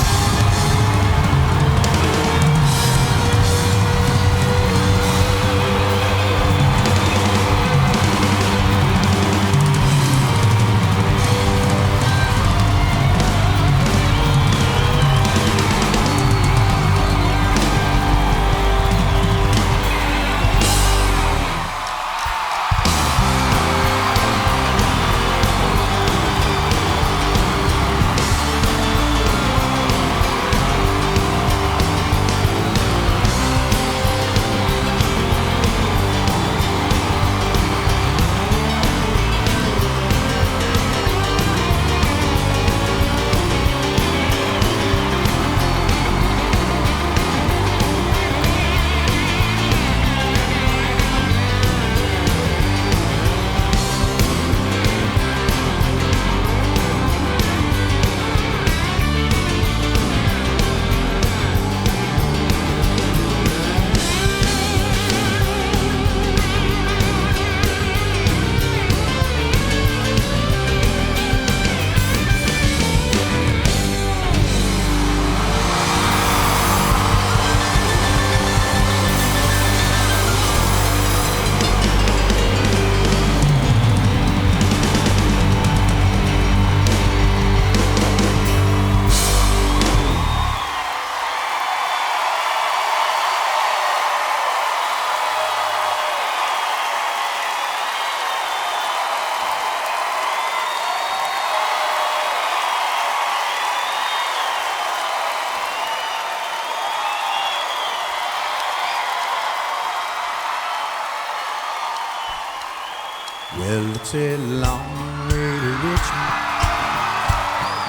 Well, it's a long way to Richmond,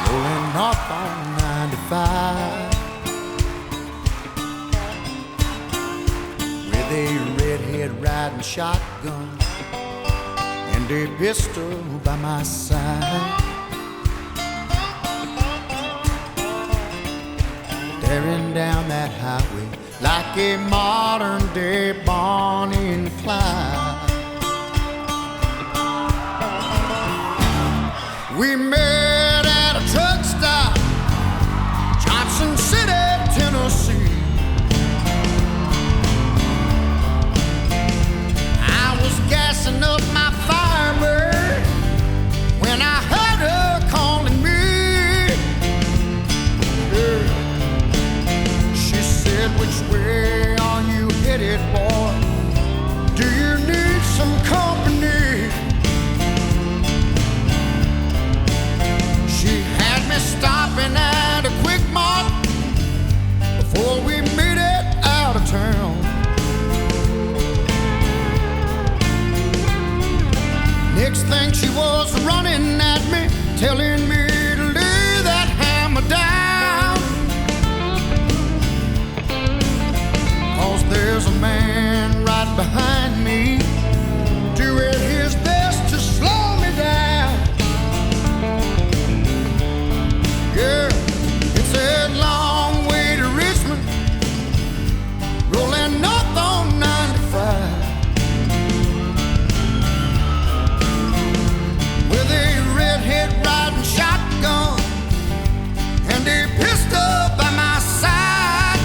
rolling north on 95, with a redhead riding shotgun and a pistol by my side. Tearing down that highway like a modern day Bonnie and Clyde. We met at a truck stop, Johnson City, Tennessee. was running at me, telling me to lay that hammer down. 'Cause there's a man right behind me doing his best to slow me down. Yeah, it's a long way to Richmond, rolling north on 95. With a redhead riding shotgun and a pistol by my side,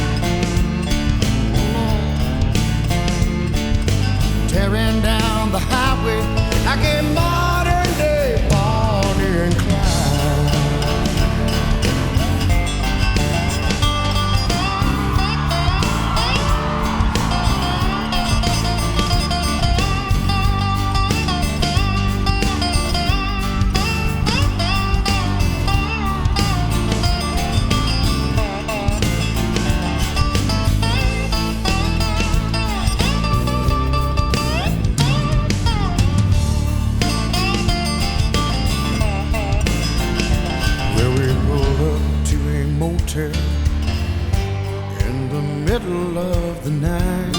tearing down the highway like a modern day Bonnie and Clyde. In the middle of the night,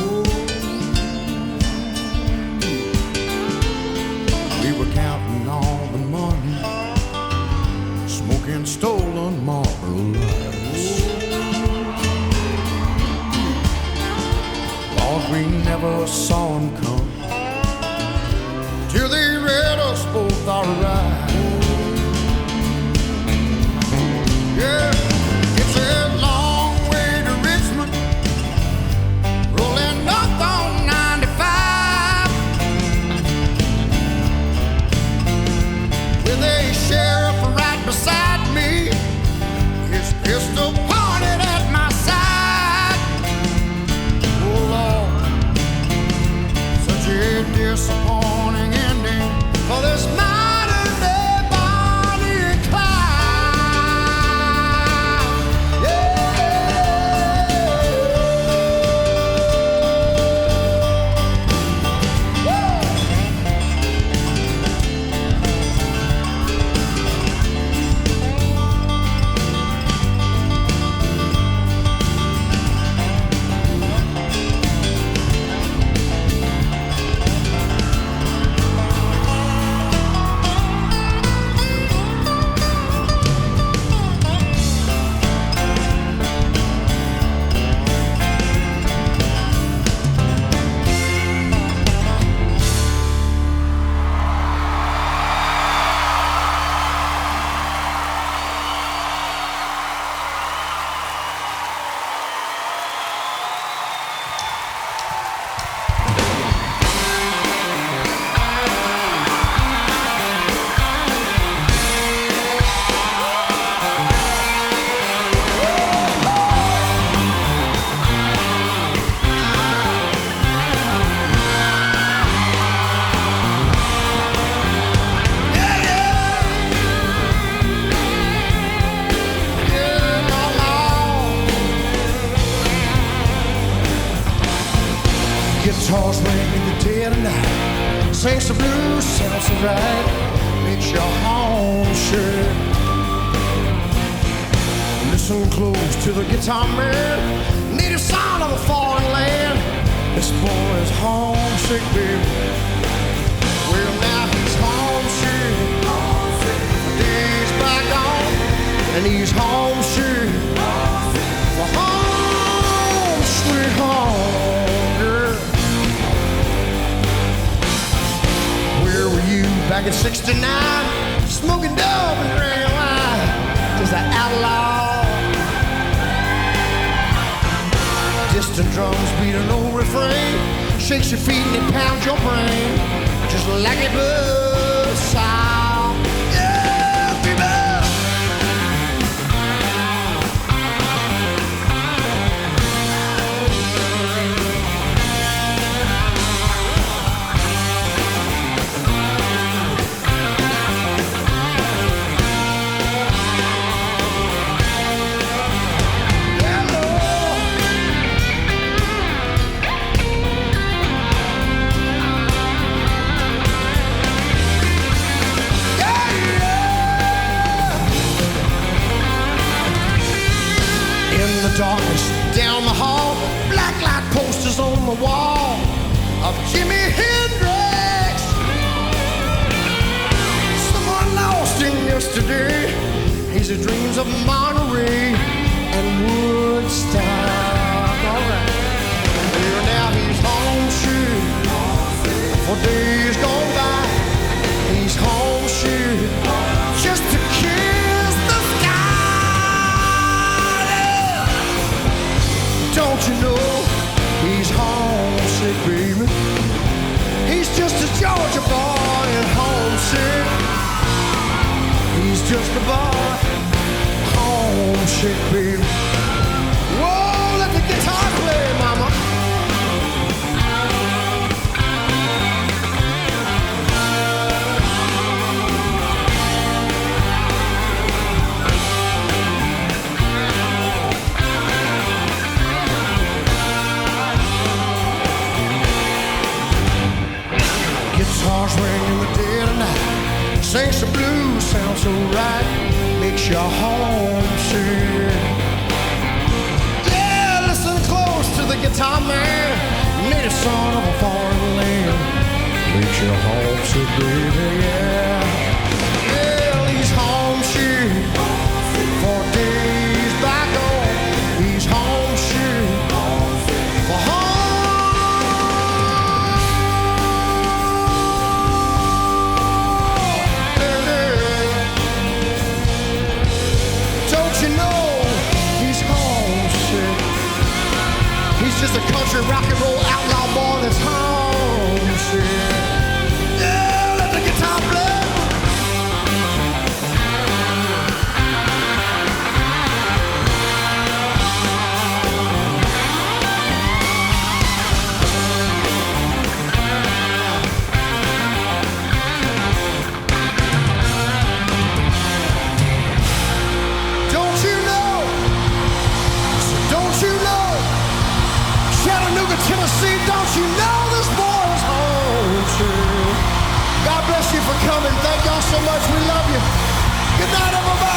we were counting all the money, smoking stolen Marlboro Lights. Lord, we never saw them come till they read us both our rights. Yeah. It's a long way to Richmond, rolling north on 95. With a sheriff right beside me, his pistol pointed at my side. Oh Lord, such a disappointing ending for this modern day Bonnie and Clyde. Guitars ring in the dead of night, sings the blues, sounds so right, makes your home shake. Listen close to the guitar man, native sound of a foreign land. This boy is homesick, baby. Well, now he's homesick. The day's back on, and he's homesick. For home, sweet home, girl. Where were you back in '69? Smoking dope and drinking wine, just an outlaw. Distant drums beat an old refrain, shakes your feet and it pounds your brain, just like a buzz sound. Yeah, people. the darkness down the hall, black light posters on the wall of Jimi Hendrix. Someone lost in yesterday. He's the dreams of Monterey and Woodstock. All right. Here now he's homesick for days gone by. He's homesick just to kiss the sky. Don't you know he's homesick, baby? He's just a Georgia boy and homesick. He's just a boy, homesick, baby. Whoa, let the guitar play, mama. Guitars ring in the dead of night, sings the blues, sounds so right, makes you homesick. Yeah, listen close to the guitar man, native son of a foreign land, makes you homesick, baby, yeah. Yeah, he's homesick for days back home. He's homesick for home. Don't you know he's homesick? He's just a country rock and roll outlaw boy that's homesick. Yeah, let the guitar play. Don't you know? Don't you know? Chattanooga, Tennessee, don't you know this boy's homesick? God bless you for coming. Thank y'all so much. We love you. Good night, everybody.